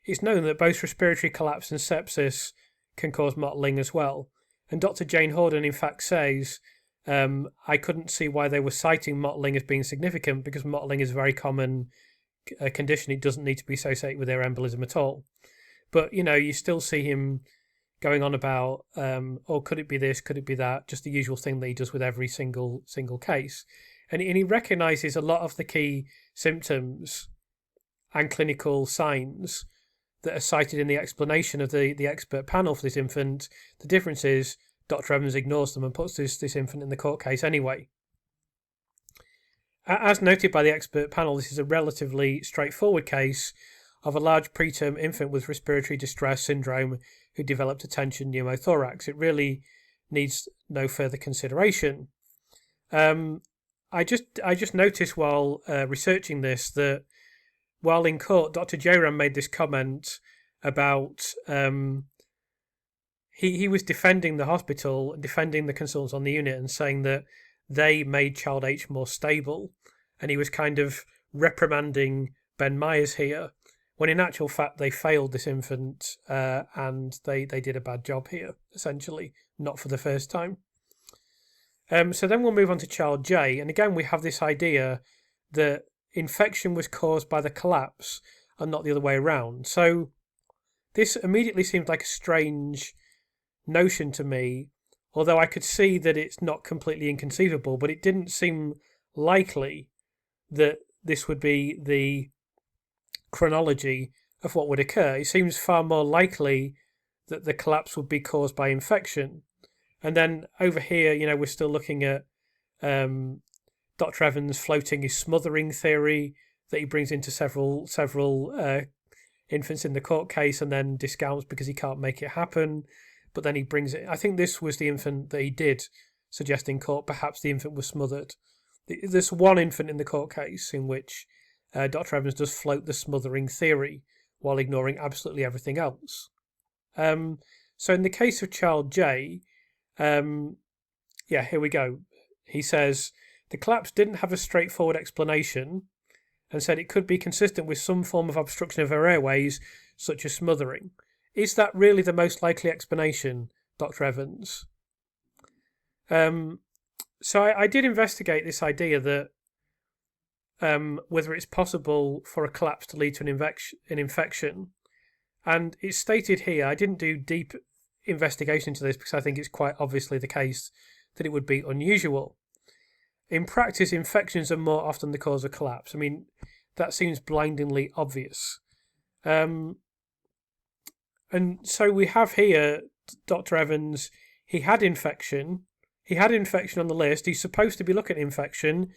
it's known that both respiratory collapse and sepsis can cause mottling as well. And Dr. Jane Horden in fact says, I couldn't see why they were citing mottling as being significant because mottling is a very common condition. It doesn't need to be associated with air embolism at all. But, you still see him going on about, could it be this, could it be that, just the usual thing that he does with every single case. And he recognises a lot of the key symptoms and clinical signs that are cited in the explanation of the expert panel for this infant. The difference is Dr. Evans ignores them and puts this infant in the court case anyway. As noted by the expert panel, this is a relatively straightforward case of a large preterm infant with respiratory distress syndrome who developed a tension pneumothorax. It really needs no further consideration. I just noticed while researching this that while in court, Dr. Jairam made this comment about he was defending the hospital, defending the consultants on the unit and saying that they made child H more stable, and he was kind of reprimanding Ben Myers here, when in actual fact they failed this infant and they did a bad job here, essentially, not for the first time. So then we'll move on to child J, and again we have this idea that infection was caused by the collapse and not the other way around. So this immediately seems like a strange notion to me, although I could see that it's not completely inconceivable, but it didn't seem likely that this would be the chronology of what would occur. It seems far more likely that the collapse would be caused by infection. And then over here, we're still looking at Dr. Evans floating his smothering theory that he brings into several infants in the court case and then discounts because he can't make it happen. But then he brings it. I think this was the infant that he did suggest in court. Perhaps the infant was smothered. There's one infant in the court case in which Dr. Evans does float the smothering theory while ignoring absolutely everything else. So in the case of child J, here we go. He says, the collapse didn't have a straightforward explanation and said it could be consistent with some form of obstruction of her airways, such as smothering. Is that really the most likely explanation, Dr. Evans? So I did investigate this idea that whether it's possible for a collapse to lead to an infection. And it's stated here, I didn't do deep investigation into this because I think it's quite obviously the case that it would be unusual. In practice, infections are more often the cause of collapse. I mean, that seems blindingly obvious. And so we have here Dr. Evans, he had infection on the list. He's supposed to be looking at infection.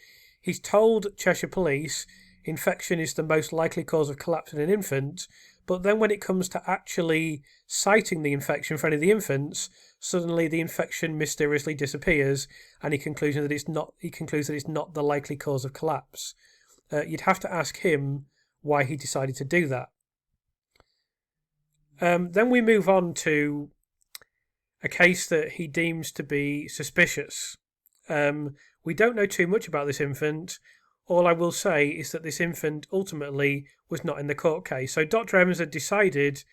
he's told Cheshire Police infection is the most likely cause of collapse in an infant, but then when it comes to actually citing the infection for any of the infants, suddenly the infection mysteriously disappears, and he concludes that it's not the likely cause of collapse. You'd have to ask him why he decided to do that. Then we move on to a case that he deems to be suspicious. We don't know too much about this infant. All I will say is that this infant ultimately was not in the court case. So Dr. Evans had decided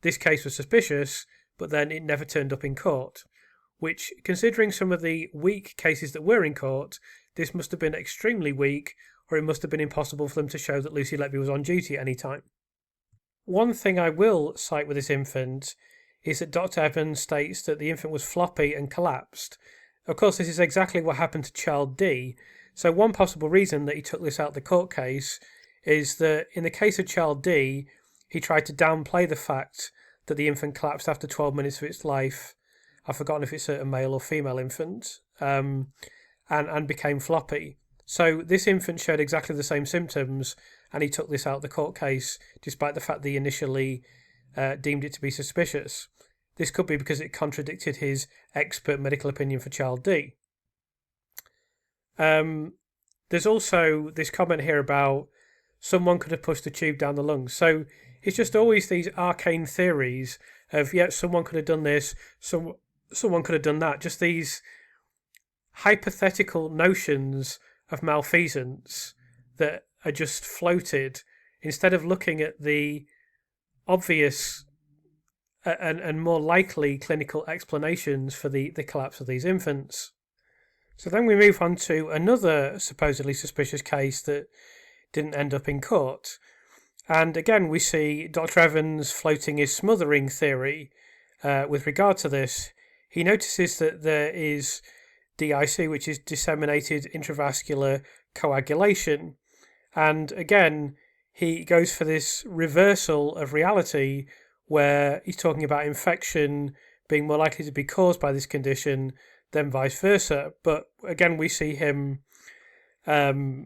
this case was suspicious, but then it never turned up in court, which, considering some of the weak cases that were in court, this must have been extremely weak, or it must have been impossible for them to show that Lucy Letby was on duty at any time. One thing I will cite with this infant is that Dr. Evans states that the infant was floppy and collapsed. Of course, this is exactly what happened to child D. So one possible reason that he took this out of the court case is that in the case of child D, he tried to downplay the fact that the infant collapsed after 12 minutes of its life. I've forgotten if it's a male or female infant, and became floppy. So this infant showed exactly the same symptoms, and he took this out of the court case, despite the fact that he initially deemed it to be suspicious. This could be because it contradicted his expert medical opinion for child D. There's also this comment here about someone could have pushed the tube down the lungs. So it's just always these arcane theories of, yeah, someone could have done this, someone could have done that. Just these hypothetical notions of malfeasance that are just floated instead of looking at the obvious and more likely clinical explanations for the collapse of these infants. So then we move on to another supposedly suspicious case that didn't end up in court. And again, we see Dr. Evans floating his smothering theory with regard to this. He notices that there is DIC, which is disseminated intravascular coagulation. And again, he goes for this reversal of reality where he's talking about infection being more likely to be caused by this condition than vice versa. But again, we see him, he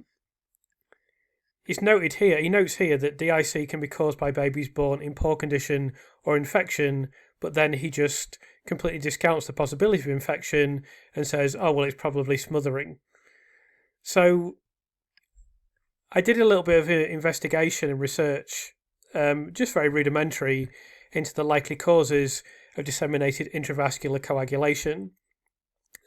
notes here that DIC can be caused by babies born in poor condition or infection, but then he just completely discounts the possibility of infection and says, oh, well, it's probably smothering. So I did a little bit of investigation and research, just very rudimentary, into the likely causes of disseminated intravascular coagulation.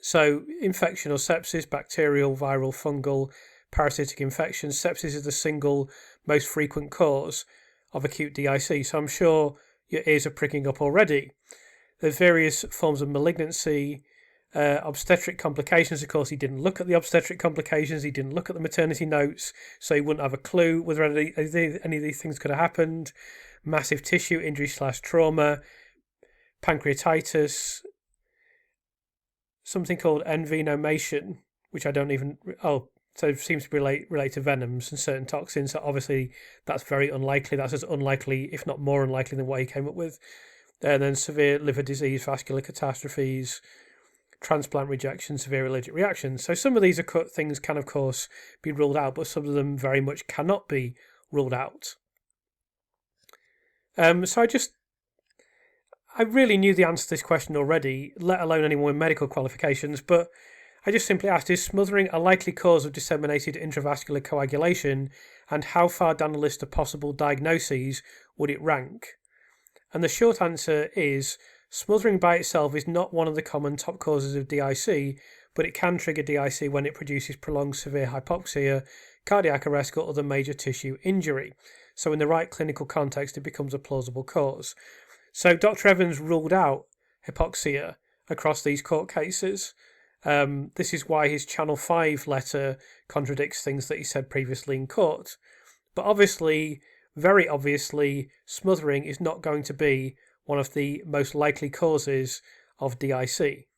So infection or sepsis, bacterial, viral, fungal, parasitic infections. Sepsis is the single most frequent cause of acute DIC. So I'm sure your ears are pricking up already. There's various forms of malignancy, obstetric complications. Of course, he didn't look at the obstetric complications. He didn't look at the maternity notes, so he wouldn't have a clue whether any of these things could have happened. Massive tissue injury/trauma, pancreatitis, something called envenomation, which I don't even... so it seems to be relate to venoms and certain toxins. So obviously, that's very unlikely. That's as unlikely, if not more unlikely, than what he came up with. And then severe liver disease, vascular catastrophes, transplant rejection, severe allergic reactions. So some of these things can, of course, be ruled out, but some of them very much cannot be ruled out. So I really knew the answer to this question already, let alone anyone with medical qualifications, but I just simply asked, is smothering a likely cause of disseminated intravascular coagulation, and how far down the list of possible diagnoses would it rank? And the short answer is, smothering by itself is not one of the common top causes of DIC, but it can trigger DIC when it produces prolonged severe hypoxia, cardiac arrest, or other major tissue injury. So in the right clinical context, it becomes a plausible cause. So Dr. Evans ruled out hypoxia across these court cases. This is why his Channel 5 letter contradicts things that he said previously in court. But obviously, very obviously, smothering is not going to be one of the most likely causes of DIC.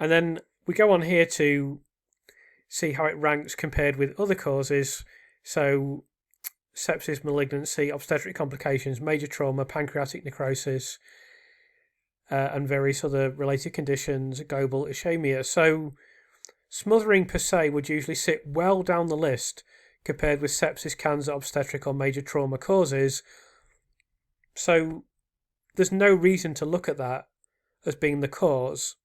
And then we go on here to see how it ranks compared with other causes. So sepsis, malignancy, obstetric complications, major trauma, pancreatic necrosis, and various other related conditions, global ischemia. So Smothering per se would usually sit well down the list compared with sepsis, cancer, obstetric or major trauma causes. So there's no reason to look at that as being the cause.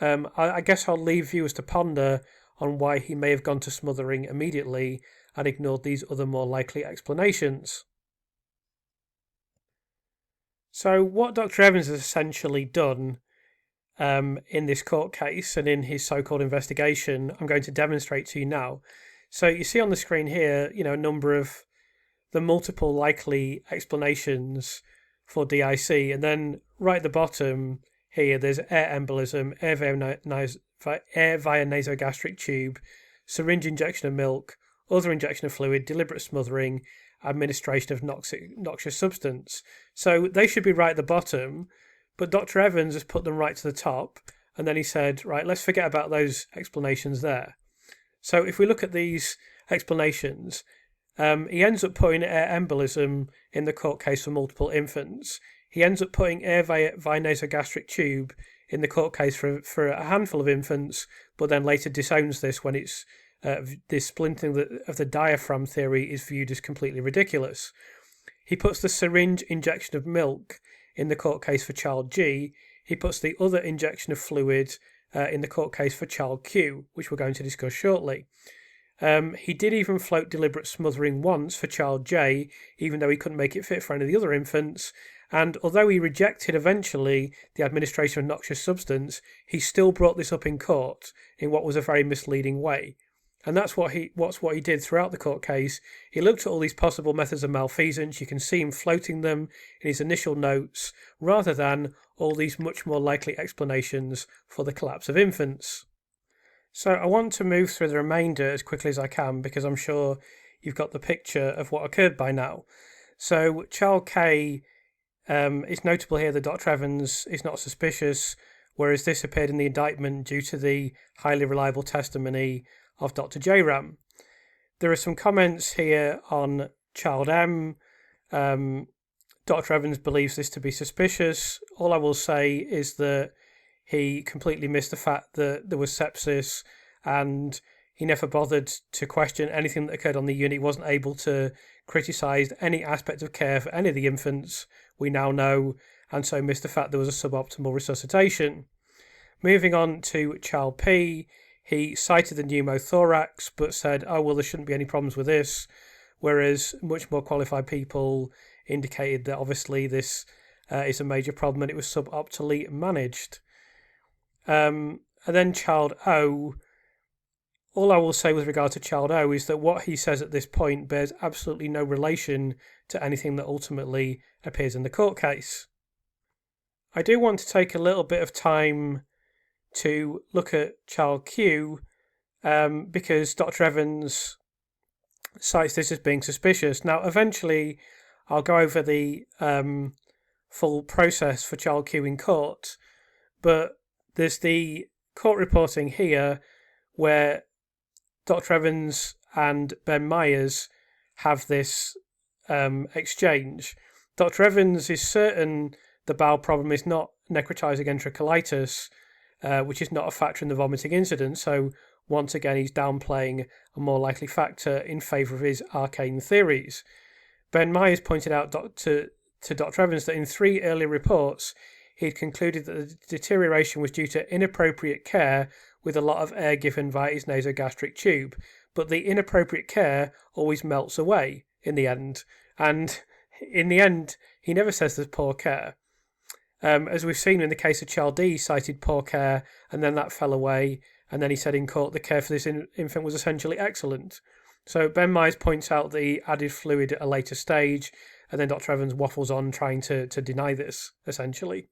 I guess I'll leave viewers to ponder on why he may have gone to smothering immediately and ignored these other more likely explanations. So what Dr. Evans has essentially done in this court case and in his so-called investigation, I'm going to demonstrate to you now. So you see on the screen here, a number of the multiple likely explanations for DIC, and then right at the bottom here, there's air embolism, air via nasogastric tube, syringe injection of milk, other injection of fluid, deliberate smothering, administration of noxious substance. So they should be right at the bottom, but Dr. Evans has put them right to the top, and then he said, right, let's forget about those explanations there. So if we look at these explanations, he ends up putting air embolism in the court case for multiple infants. He ends up putting air via nasogastric tube in the court case for a handful of infants, but then later disowns this when it's this splinting of the diaphragm theory is viewed as completely ridiculous. He puts the syringe injection of milk in the court case for child G. He puts the other injection of fluid in the court case for child Q, which we're going to discuss shortly. He did even float deliberate smothering once for child J, even though he couldn't make it fit for any of the other infants. And although he rejected eventually the administration of noxious substance, he still brought this up in court in what was a very misleading way. And that's what he did throughout the court case. He looked at all these possible methods of malfeasance. You can see him floating them in his initial notes, rather than all these much more likely explanations for the collapse of infants. So I want to move through the remainder as quickly as I can, because I'm sure you've got the picture of what occurred by now. So child K, it's notable here that Dr. Evans is not suspicious, whereas this appeared in the indictment due to the highly reliable testimony of Dr. J-Ram. There are some comments here on child M. Dr. Evans believes this to be suspicious. All I will say is that he completely missed the fact that there was sepsis, and he never bothered to question anything that occurred on the unit. He wasn't able to criticise any aspect of care for any of the infants we now know, and so missed the fact there was a suboptimal resuscitation. Moving on to child P, he cited the pneumothorax, but said, oh, well, there shouldn't be any problems with this, whereas much more qualified people indicated that obviously this is a major problem and it was suboptimally managed. And then child O, all I will say with regard to child O is that what he says at this point bears absolutely no relation to anything that ultimately appears in the court case. I do want to take a little bit of time to look at child Q, because Dr. Evans cites this as being suspicious. Now, eventually, I'll go over the full process for child Q in court, but there's the court reporting here where Dr. Evans and Ben Myers have this exchange. Dr. Evans is certain the bowel problem is not necrotizing enterocolitis, which is not a factor in the vomiting incident, so once again he's downplaying a more likely factor in favour of his arcane theories. Ben Myers pointed out to Dr. Evans that in 3 earlier reports he had concluded that the deterioration was due to inappropriate care with a lot of air given via his nasogastric tube, but the inappropriate care always melts away in the end, and in the end he never says there's poor care. As we've seen in the case of child D, he cited poor care and then that fell away, and then he said in court the care for this infant was essentially excellent. So Ben Myers points out that he added fluid at a later stage, and then Dr. Evans waffles on trying to deny this, essentially.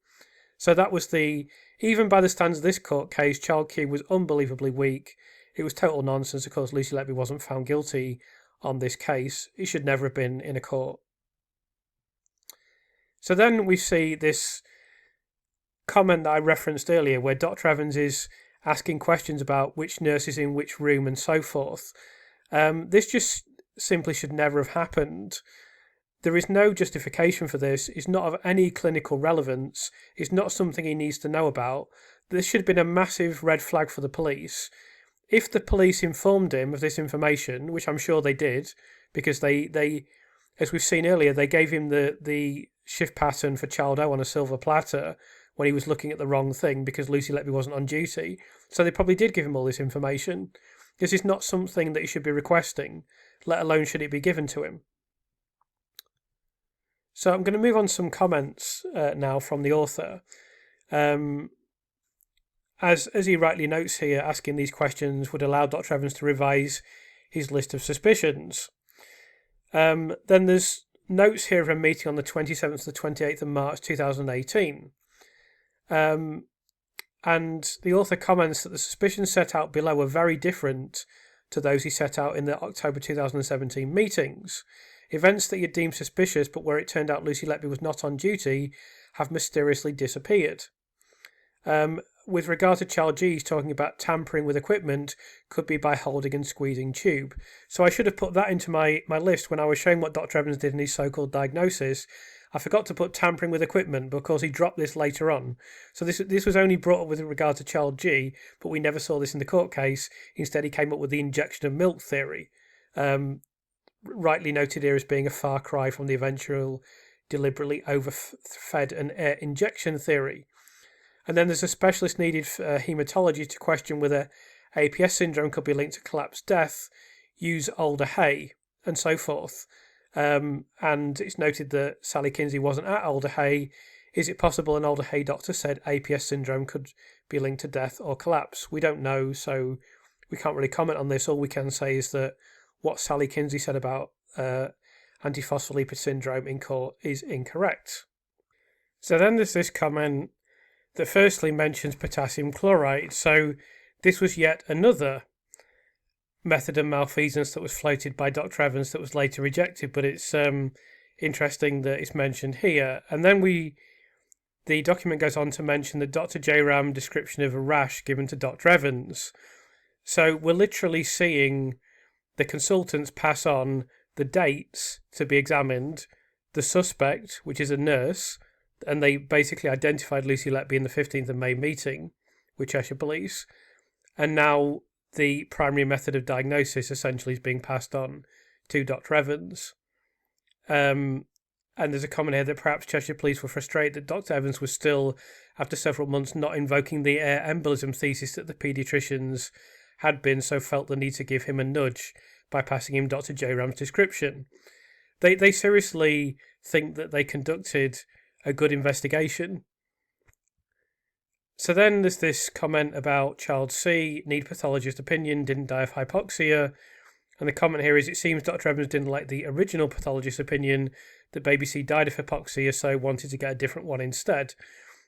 So that was even by the standards of this court case, child Q was unbelievably weak. It was total nonsense. Of course, Lucy Letby wasn't found guilty on this case. It should never have been in a court. So then we see this comment that I referenced earlier where Dr. Evans is asking questions about which nurse is in which room and so forth. This just simply should never have happened. There is no justification for this. It's not of any clinical relevance. It's not something he needs to know about. this should have been a massive red flag for the police. If the police informed him of this information, which I'm sure they did, because they as we've seen earlier, they gave him the shift pattern for Child O on a silver platter when he was looking at the wrong thing because Lucy Letby wasn't on duty. So they probably did give him all this information. This is not something that he should be requesting, let alone should it be given to him. So I'm going to move on to some comments now from the author. As he rightly notes here, asking these questions would allow Dr. Evans to revise his list of suspicions. Then there's notes here of a meeting on the 27th to the 28th of March 2018. And the author comments that the suspicions set out below are very different to those he set out in the October 2017 meetings. Events that he had deemed suspicious, but where it turned out Lucy Letby was not on duty, have mysteriously disappeared. With regard to Child G, he's talking about tampering with equipment could be by holding and squeezing tube. So I should have put that into my list when I was showing what Dr. Evans did in his so-called diagnosis. I forgot to put tampering with equipment because he dropped this later on. So this was only brought up with regard to Child G, but we never saw this in the court case. Instead, he came up with the injection of milk theory, rightly noted here as being a far cry from the eventual deliberately overfed and air injection theory. And then there's a specialist needed for haematology to question whether APS syndrome could be linked to collapsed death, use Alder Hay, and so forth. And it's noted that Sally Kinsey wasn't at Alder Hay. Is it possible an Alder Hay doctor said APS syndrome could be linked to death or collapse? We don't know, so we can't really comment on this. All we can say is that what Sally Kinsey said about antiphospholipid syndrome in court is incorrect. So then there's this comment that firstly mentions potassium chloride. So this was yet another method of malfeasance that was floated by Dr. Evans that was later rejected, but it's interesting that it's mentioned here. And then the document goes on to mention the Dr. J. Ram description of a rash given to Dr. Evans. So we're literally seeing the consultants pass on the dates to be examined, the suspect, which is a nurse, and they basically identified Lucy Letby in the 15th of May meeting with Cheshire Police, and now the primary method of diagnosis essentially is being passed on to Dr. Evans. And there's a comment here that perhaps Cheshire Police were frustrated that Dr. Evans was still, after several months, not invoking the air embolism thesis that the paediatricians had been, so felt the need to give him a nudge by passing him Dr. J. Ram's description. They seriously think that they conducted a good investigation. So then there's this comment about Child C, need pathologist opinion, didn't die of hypoxia. And the comment here is, it seems Dr. Evans didn't like the original pathologist's opinion that baby C died of hypoxia, so wanted to get a different one instead.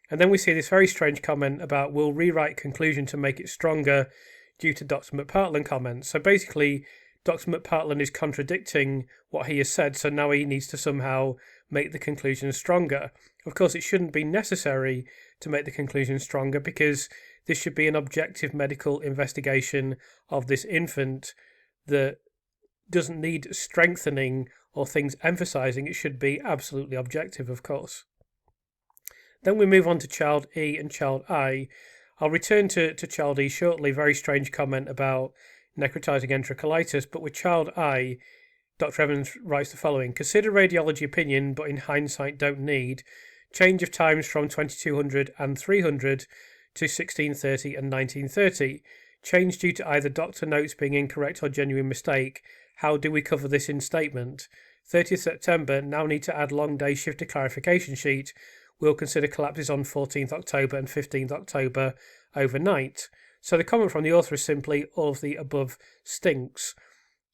And then we see this very strange comment about, we'll rewrite conclusion to make it stronger due to Dr. McPartland comments. So basically, Dr. McPartland is contradicting what he has said, so now he needs to somehow make the conclusion stronger. Of course, it shouldn't be necessary to make the conclusion stronger because this should be an objective medical investigation of this infant that doesn't need strengthening or things emphasising. It should be absolutely objective, of course. Then we move on to Child E and Child I. I'll return to Child E shortly. Very strange comment about necrotizing enterocolitis, but with Child I, Dr. Evans writes the following: consider radiology opinion, but in hindsight don't need. Change of times from 2200 and 300 to 1630 and 1930. Change due to either doctor notes being incorrect or genuine mistake. How do we cover this in statement? 30th September, now need to add long day shift to clarification sheet. We'll consider collapses on 14th October and 15th October overnight. So the comment from the author is simply, all of the above stinks,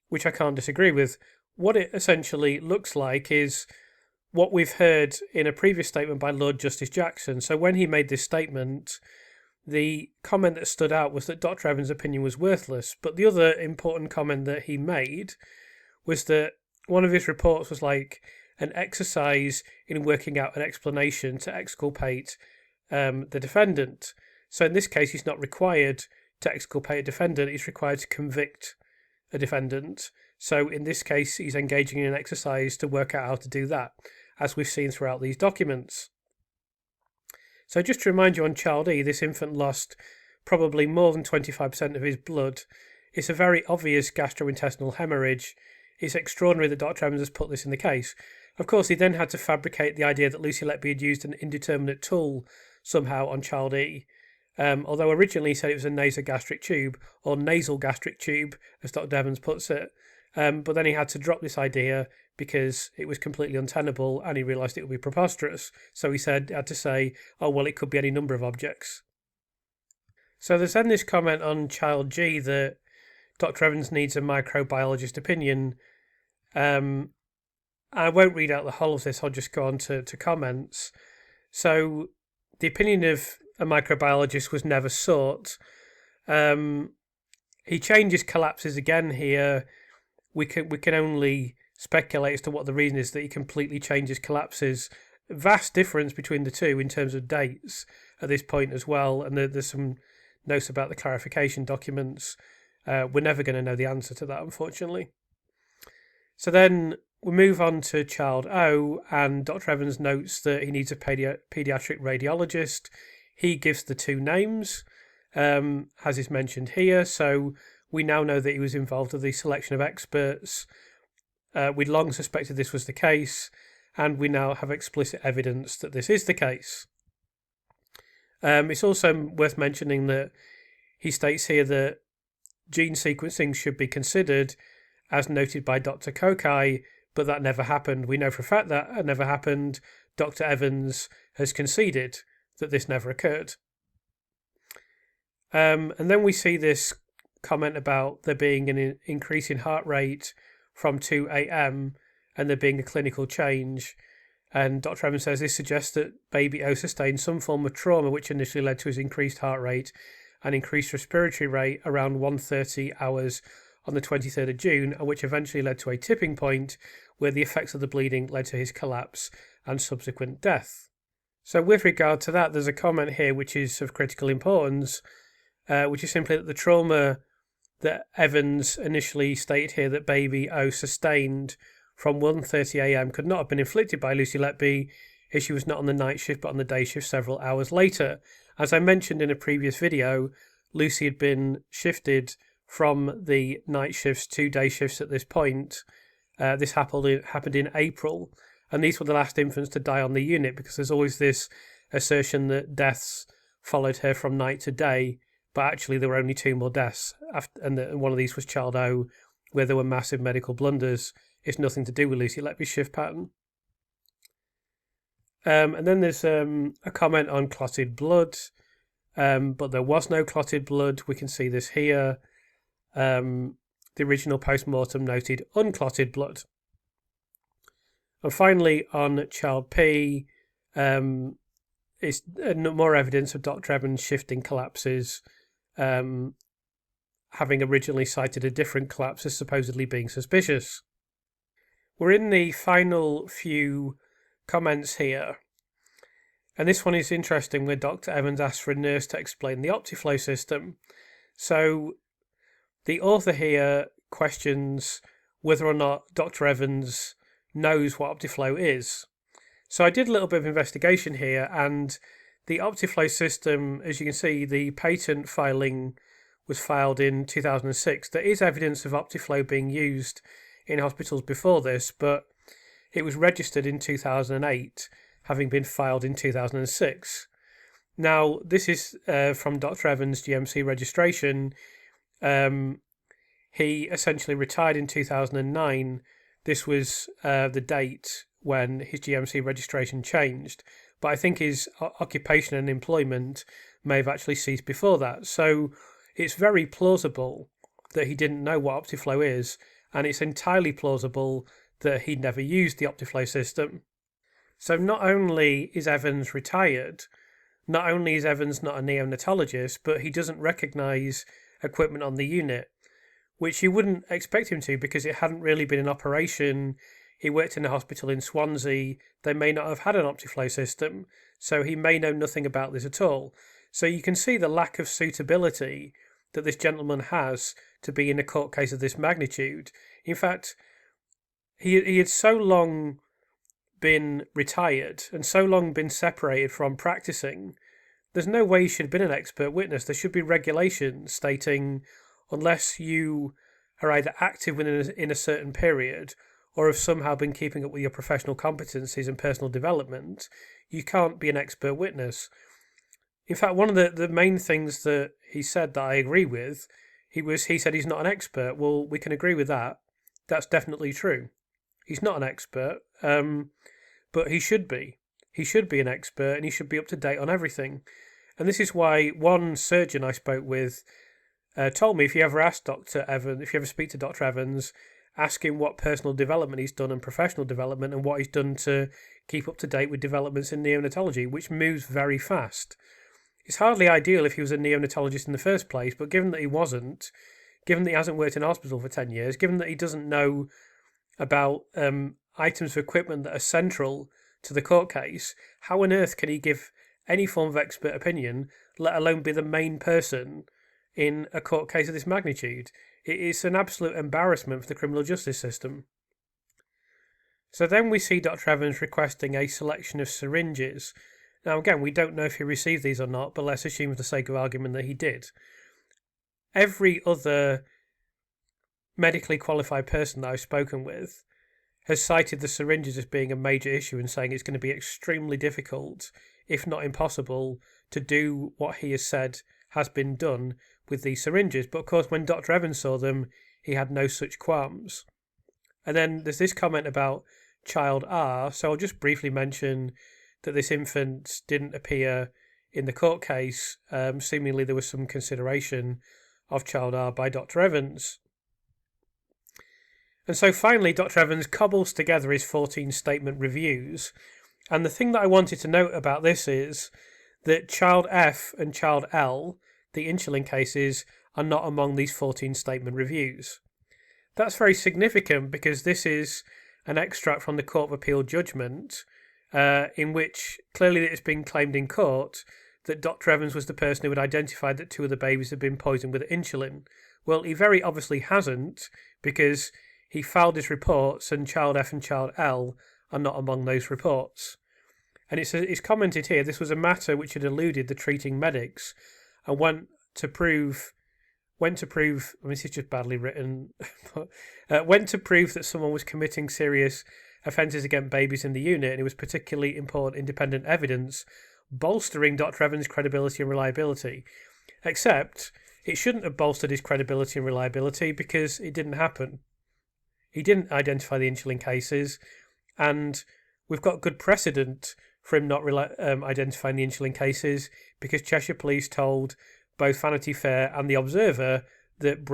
which I can't disagree with. What it essentially looks like is what we've heard in a previous statement by Lord Justice Jackson. So when he made this statement, the comment that stood out was that Dr. Evans' opinion was worthless. But the other important comment that he made was that one of his reports was like an exercise in working out an explanation to exculpate the defendant. So in this case, he's not required to exculpate a defendant, he's required to convict a defendant. So in this case, he's engaging in an exercise to work out how to do that, as we've seen throughout these documents. So just to remind you, on child E, this infant lost probably more than 25% of his blood. It's a very obvious gastrointestinal haemorrhage. It's extraordinary that Dr. Evans has put this in the case. Of course, he then had to fabricate the idea that Lucy Letby had used an indeterminate tool somehow on child E. Although originally he said it was a nasogastric tube, or nasal gastric tube, as Dr. Evans puts it. But then he had to drop this idea because it was completely untenable and he realised it would be preposterous. So he had to say, oh, well, it could be any number of objects. So there's then this comment on child G that Dr. Evans needs a microbiologist opinion. I won't read out the whole of this, I'll just go on to comments. So the opinion of a microbiologist was never sought. He changes collapses again here. We can only speculate as to what the reason is that he completely changes collapses. Vast difference between the two in terms of dates at this point as well, and there's some notes about the clarification documents. We're never going to know the answer to that, unfortunately. So then we move on to child O, and Dr. Evans notes that he needs a paediatric radiologist. He gives the two names, as is mentioned here. So we now know that he was involved with the selection of experts. We'd long suspected this was the case, and we now have explicit evidence that this is the case. It's also worth mentioning that he states here that gene sequencing should be considered, as noted by Dr. Kokai, but that never happened. We know for a fact that never happened. Dr. Evans has conceded that this never occurred. And then we see this comment about there being an increase in heart rate from 2 a.m. and there being a clinical change. And Dr. Evans says this suggests that baby O sustained some form of trauma which initially led to his increased heart rate and increased respiratory rate around 1:30 hours on the 23rd of June, and which eventually led to a tipping point where the effects of the bleeding led to his collapse and subsequent death. So with regard to that, there's a comment here which is of critical importance, which is simply that the trauma that Evans initially stated here that baby O sustained from 1:30 a.m. could not have been inflicted by Lucy Letby if she was not on the night shift but on the day shift several hours later. As I mentioned in a previous video, Lucy had been shifted from the night shifts to day shifts at this point. This happened in April, and these were the last infants to die on the unit, because there's always this assertion that deaths followed her from night to day, but actually there were only 2 more deaths, and one of these was child O, where there were massive medical blunders. It's nothing to do with Lucy Letby's shift pattern. And then there's a comment on clotted blood, but there was no clotted blood. We can see this here. The original post-mortem noted unclotted blood. And finally, on child P, is more evidence of Dr. Evans shifting collapses, having originally cited a different collapse as supposedly being suspicious. We're in the final few comments here, and this one is interesting, where Dr. Evans asks for a nurse to explain the OptiFLOW system. So the author here questions whether or not Dr. Evans knows what OptiFLOW is. So I did a little bit of investigation here, and the OptiFLOW system, as you can see, the patent filing was filed in 2006. There is evidence of OptiFLOW being used in hospitals before this, but it was registered in 2008, having been filed in 2006. Now, this is from Dr. Evans' GMC registration. He essentially retired in 2009. This was the date when his GMC registration changed, but I think his occupation and employment may have actually ceased before that. So it's very plausible that he didn't know what OptiFLOW is, and it's entirely plausible that he'd never used the OptiFLOW system. So not only is Evans retired, not only is Evans not a neonatologist, but he doesn't recognise equipment on the unit, which you wouldn't expect him to, because it hadn't really been in operation. He worked in a hospital in Swansea. They may not have had an OptiFLOW system, so he may know nothing about this at all. So you can see the lack of suitability that this gentleman has to be in a court case of this magnitude. In fact, he had so long been retired and so long been separated from practicing, there's no way you should have been an expert witness. There should be regulations stating unless you are either active in a certain period or have somehow been keeping up with your professional competencies and personal development, you can't be an expert witness. In fact, one of the main things that he said that I agree with, he said he's not an expert. Well, we can agree with that. That's definitely true. He's not an expert, but he should be. He should be an expert and he should be up to date on everything. And this is why one surgeon I spoke with told me if you ever speak to Dr. Evans, ask him what personal development he's done and professional development and what he's done to keep up to date with developments in neonatology, which moves very fast. It's hardly ideal if he was a neonatologist in the first place, but given that he wasn't, given that he hasn't worked in hospital for 10 years, given that he doesn't know about items of equipment that are central to the court case, how on earth can he give any form of expert opinion, let alone be the main person in a court case of this magnitude? It is an absolute embarrassment for the criminal justice system. So then we see Dr. Evans requesting a selection of syringes. Now again, we don't know if he received these or not, but let's assume for the sake of argument that he did. Every other medically qualified person that I've spoken with has cited the syringes as being a major issue and saying it's going to be extremely difficult, if not impossible, to do what he has said has been done with these syringes. But of course, when Dr. Evans saw them, he had no such qualms. And then there's this comment about child R. So I'll just briefly mention that this infant didn't appear in the court case. Seemingly there was some consideration of child R by Dr. Evans. And so finally, Dr. Evans cobbles together his 14 statement reviews. And the thing that I wanted to note about this is that child F and child L, the insulin cases, are not among these 14 statement reviews. That's very significant because this is an extract from the Court of Appeal judgment in which clearly it has been claimed in court that Dr. Evans was the person who had identified that 2 of the babies had been poisoned with insulin. Well, he very obviously hasn't, because he filed his reports and child F and child L are not among those reports. And it's commented here, this was a matter which had eluded the treating medics and went to prove, I mean, this is just badly written, went to prove that someone was committing serious offences against babies in the unit, and it was particularly important independent evidence bolstering Dr. Evans' credibility and reliability. Except, it shouldn't have bolstered his credibility and reliability because it didn't happen. He didn't identify the insulin cases, and we've got good precedent for him not identifying the insulin cases because Cheshire Police told both Vanity Fair and The Observer that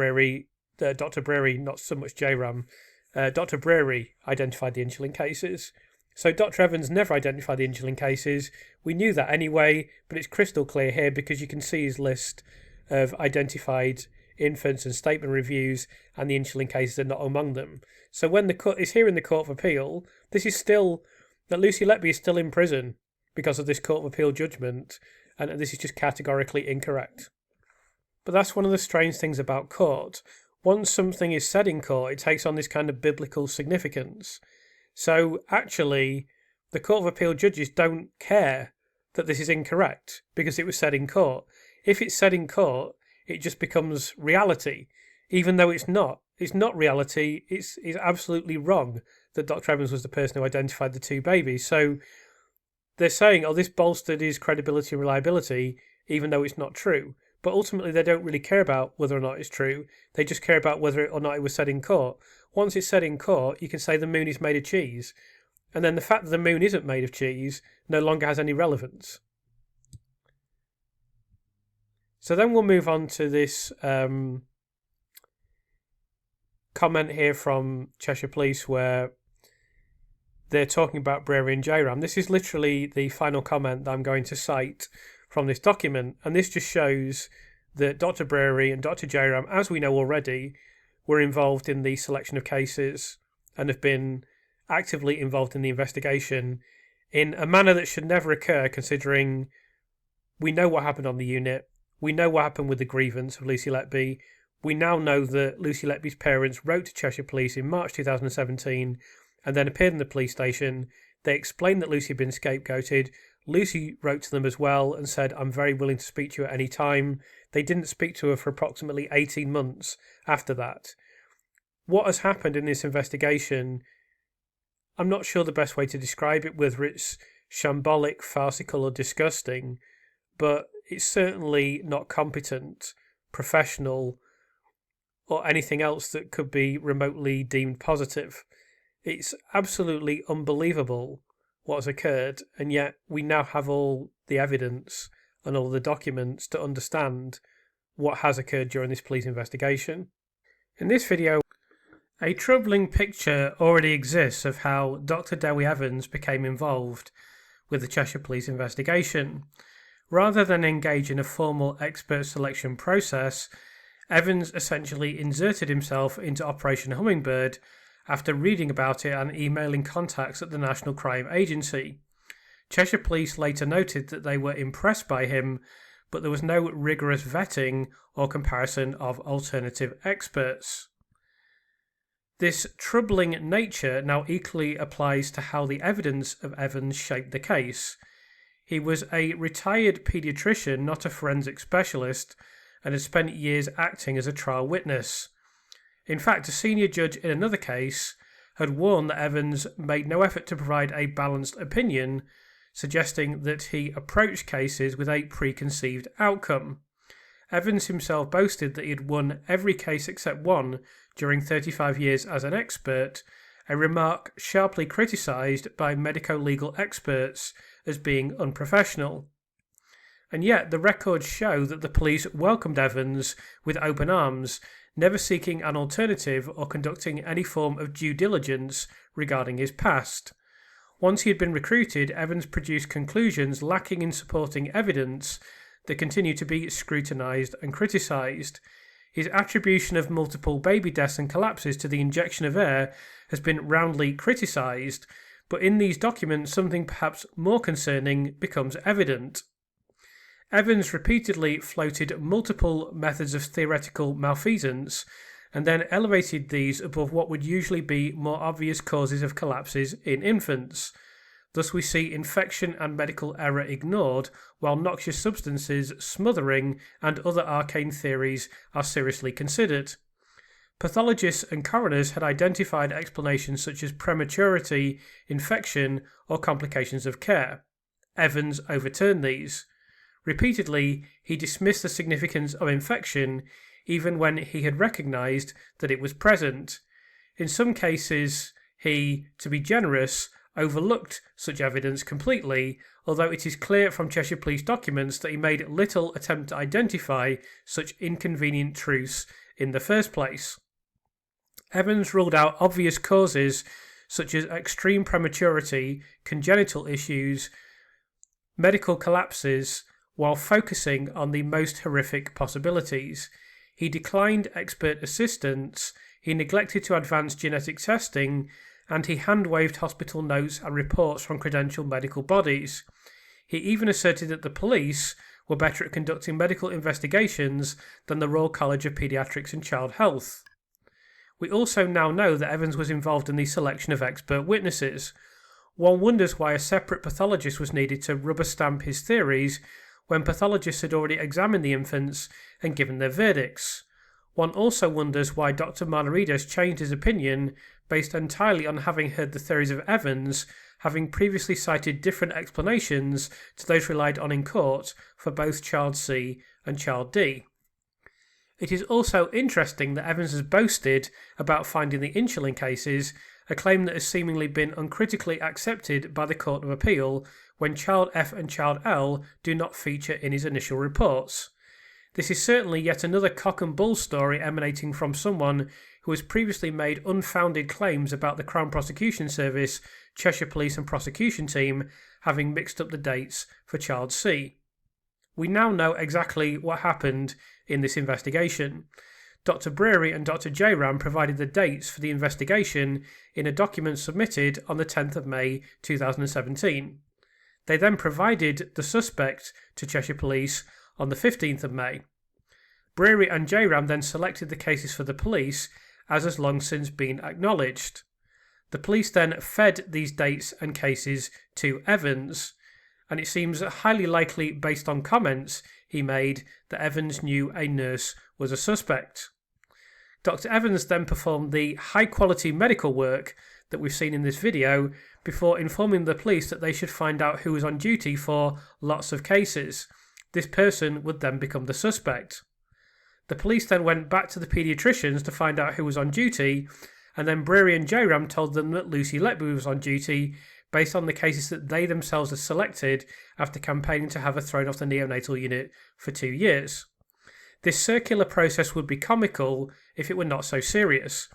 Dr. Breary, not so much J-Ram, Dr. Breary identified the insulin cases. So Dr. Evans never identified the insulin cases. We knew that anyway, but it's crystal clear here because you can see his list of identified infants and statement reviews, and the insulin cases are not among them. So when the court is here in the Court of Appeal, this is still that Lucy Letby is still in prison because of this Court of Appeal judgment, and this is just categorically incorrect. But that's one of the strange things about court. Once something is said in court, it takes on this kind of biblical significance. So actually, the Court of Appeal judges don't care that this is incorrect because it was said in court. If it's said in court, it just becomes reality, even though it's not. It's not reality. It's absolutely wrong that Dr. Evans was the person who identified the 2 babies. So they're saying, oh, this bolstered his credibility and reliability, even though it's not true. But ultimately, they don't really care about whether or not it's true. They just care about whether or not it was said in court. Once it's said in court, you can say the moon is made of cheese. And then the fact that the moon isn't made of cheese no longer has any relevance. So then we'll move on to this comment here from Cheshire Police where they're talking about Breary and J-Ram. This is literally the final comment that I'm going to cite from this document, and this just shows that Dr. Breary and Dr. J-Ram, as we know already, were involved in the selection of cases and have been actively involved in the investigation in a manner that should never occur, considering we know what happened on the unit, we know what happened with the grievance of Lucy Letby, we now know that Lucy Letby's parents wrote to Cheshire Police in March 2017 and then appeared in the police station They explained that Lucy had been scapegoated. Lucy wrote to them as well and said, "I'm very willing to speak to you at any time." They didn't speak to her for approximately 18 months after that. What has happened in this investigation, I'm not sure the best way to describe it, whether it's shambolic, farcical or disgusting, but it's certainly not competent, professional, or anything else that could be remotely deemed positive. It's absolutely unbelievable what has occurred, and yet we now have all the evidence and all the documents to understand what has occurred during this police investigation. In this video, a troubling picture already exists of how Dr. Dewi Evans became involved with the Cheshire Police investigation. Rather than engage in a formal expert selection process, Evans essentially inserted himself into Operation Hummingbird after reading about it and emailing contacts at the National Crime Agency. Cheshire Police later noted that they were impressed by him, but there was no rigorous vetting or comparison of alternative experts. This troubling nature now equally applies to how the evidence of Evans shaped the case. He was a retired paediatrician, not a forensic specialist, and had spent years acting as a trial witness. In fact, a senior judge in another case had warned that Evans made no effort to provide a balanced opinion, suggesting that he approached cases with a preconceived outcome. Evans himself boasted that he had won every case except one during 35 years as an expert, a remark sharply criticised by medico-legal experts as being unprofessional. And yet the records show that the police welcomed Evans with open arms, never seeking an alternative or conducting any form of due diligence regarding his past. Once he had been recruited, Evans produced conclusions lacking in supporting evidence that continue to be scrutinised and criticised. His attribution of multiple baby deaths and collapses to the injection of air has been roundly criticised, but in these documents something perhaps more concerning becomes evident. Evans repeatedly floated multiple methods of theoretical malfeasance and then elevated these above what would usually be more obvious causes of collapses in infants. Thus we see infection and medical error ignored, while noxious substances, smothering, and other arcane theories are seriously considered. Pathologists and coroners had identified explanations such as prematurity, infection, or complications of care. Evans overturned these. Repeatedly, he dismissed the significance of infection, even when he had recognised that it was present. In some cases, he, to be generous, overlooked such evidence completely, although it is clear from Cheshire Police documents that he made little attempt to identify such inconvenient truths in the first place. Evans ruled out obvious causes such as extreme prematurity, congenital issues, medical collapses, while focusing on the most horrific possibilities. He declined expert assistance, he neglected to advance genetic testing, and he hand-waved hospital notes and reports from credentialed medical bodies. He even asserted that the police were better at conducting medical investigations than the Royal College of Paediatrics and Child Health. We also now know that Evans was involved in the selection of expert witnesses. One wonders why a separate pathologist was needed to rubber stamp his theories when pathologists had already examined the infants and given their verdicts. One also wonders why Dr. Malfeasance changed his opinion based entirely on having heard the theories of Evans, having previously cited different explanations to those relied on in court for both Child C and Child D. It is also interesting that Evans has boasted about finding the insulin cases, a claim that has seemingly been uncritically accepted by the Court of Appeal when Child F and Child L do not feature in his initial reports. This is certainly yet another cock and bull story emanating from someone who has previously made unfounded claims about the Crown Prosecution Service, Cheshire Police and Prosecution Team having mixed up the dates for Child C. We now know exactly what happened in this investigation. Dr. Breary and Dr. Jayram provided the dates for the investigation in a document submitted on the 10th of May 2017. They then provided the suspect to Cheshire Police on the 15th of May. Breary and Jayram then selected the cases for the police, as has long since been acknowledged. The police then fed these dates and cases to Evans, and it seems highly likely, based on comments he made, that Evans knew a nurse was a suspect. Dr. Evans then performed the high-quality medical work that we've seen in this video before informing the police that they should find out who was on duty for lots of cases. This person would then become the suspect. The police then went back to the paediatricians to find out who was on duty, and then Breary and Jayram told them that Lucy Letby was on duty based on the cases that they themselves had selected after campaigning to have her thrown off the neonatal unit for 2 years. This circular process would be comical if it were not so serious.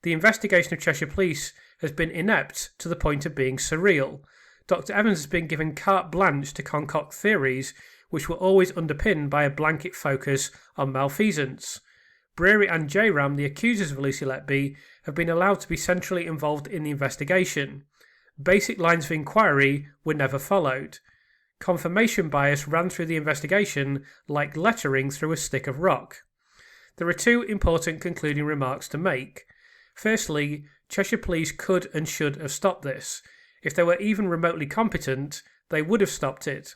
The investigation of Cheshire Police has been inept to the point of being surreal. Dr. Evans has been given carte blanche to concoct theories which were always underpinned by a blanket focus on malfeasance. Breary and Jayram, the accusers of Lucy Letby, have been allowed to be centrally involved in the investigation. Basic lines of inquiry were never followed. Confirmation bias ran through the investigation like lettering through a stick of rock. There are 2 important concluding remarks to make. Firstly, Cheshire Police could and should have stopped this. If they were even remotely competent, they would have stopped it.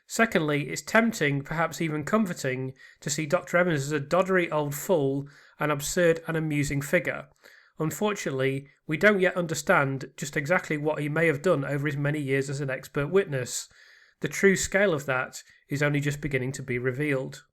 Secondly, it's tempting, perhaps even comforting, to see Dr. Evans as a doddery old fool, an absurd and amusing figure. Unfortunately, we don't yet understand just exactly what he may have done over his many years as an expert witness. The true scale of that is only just beginning to be revealed.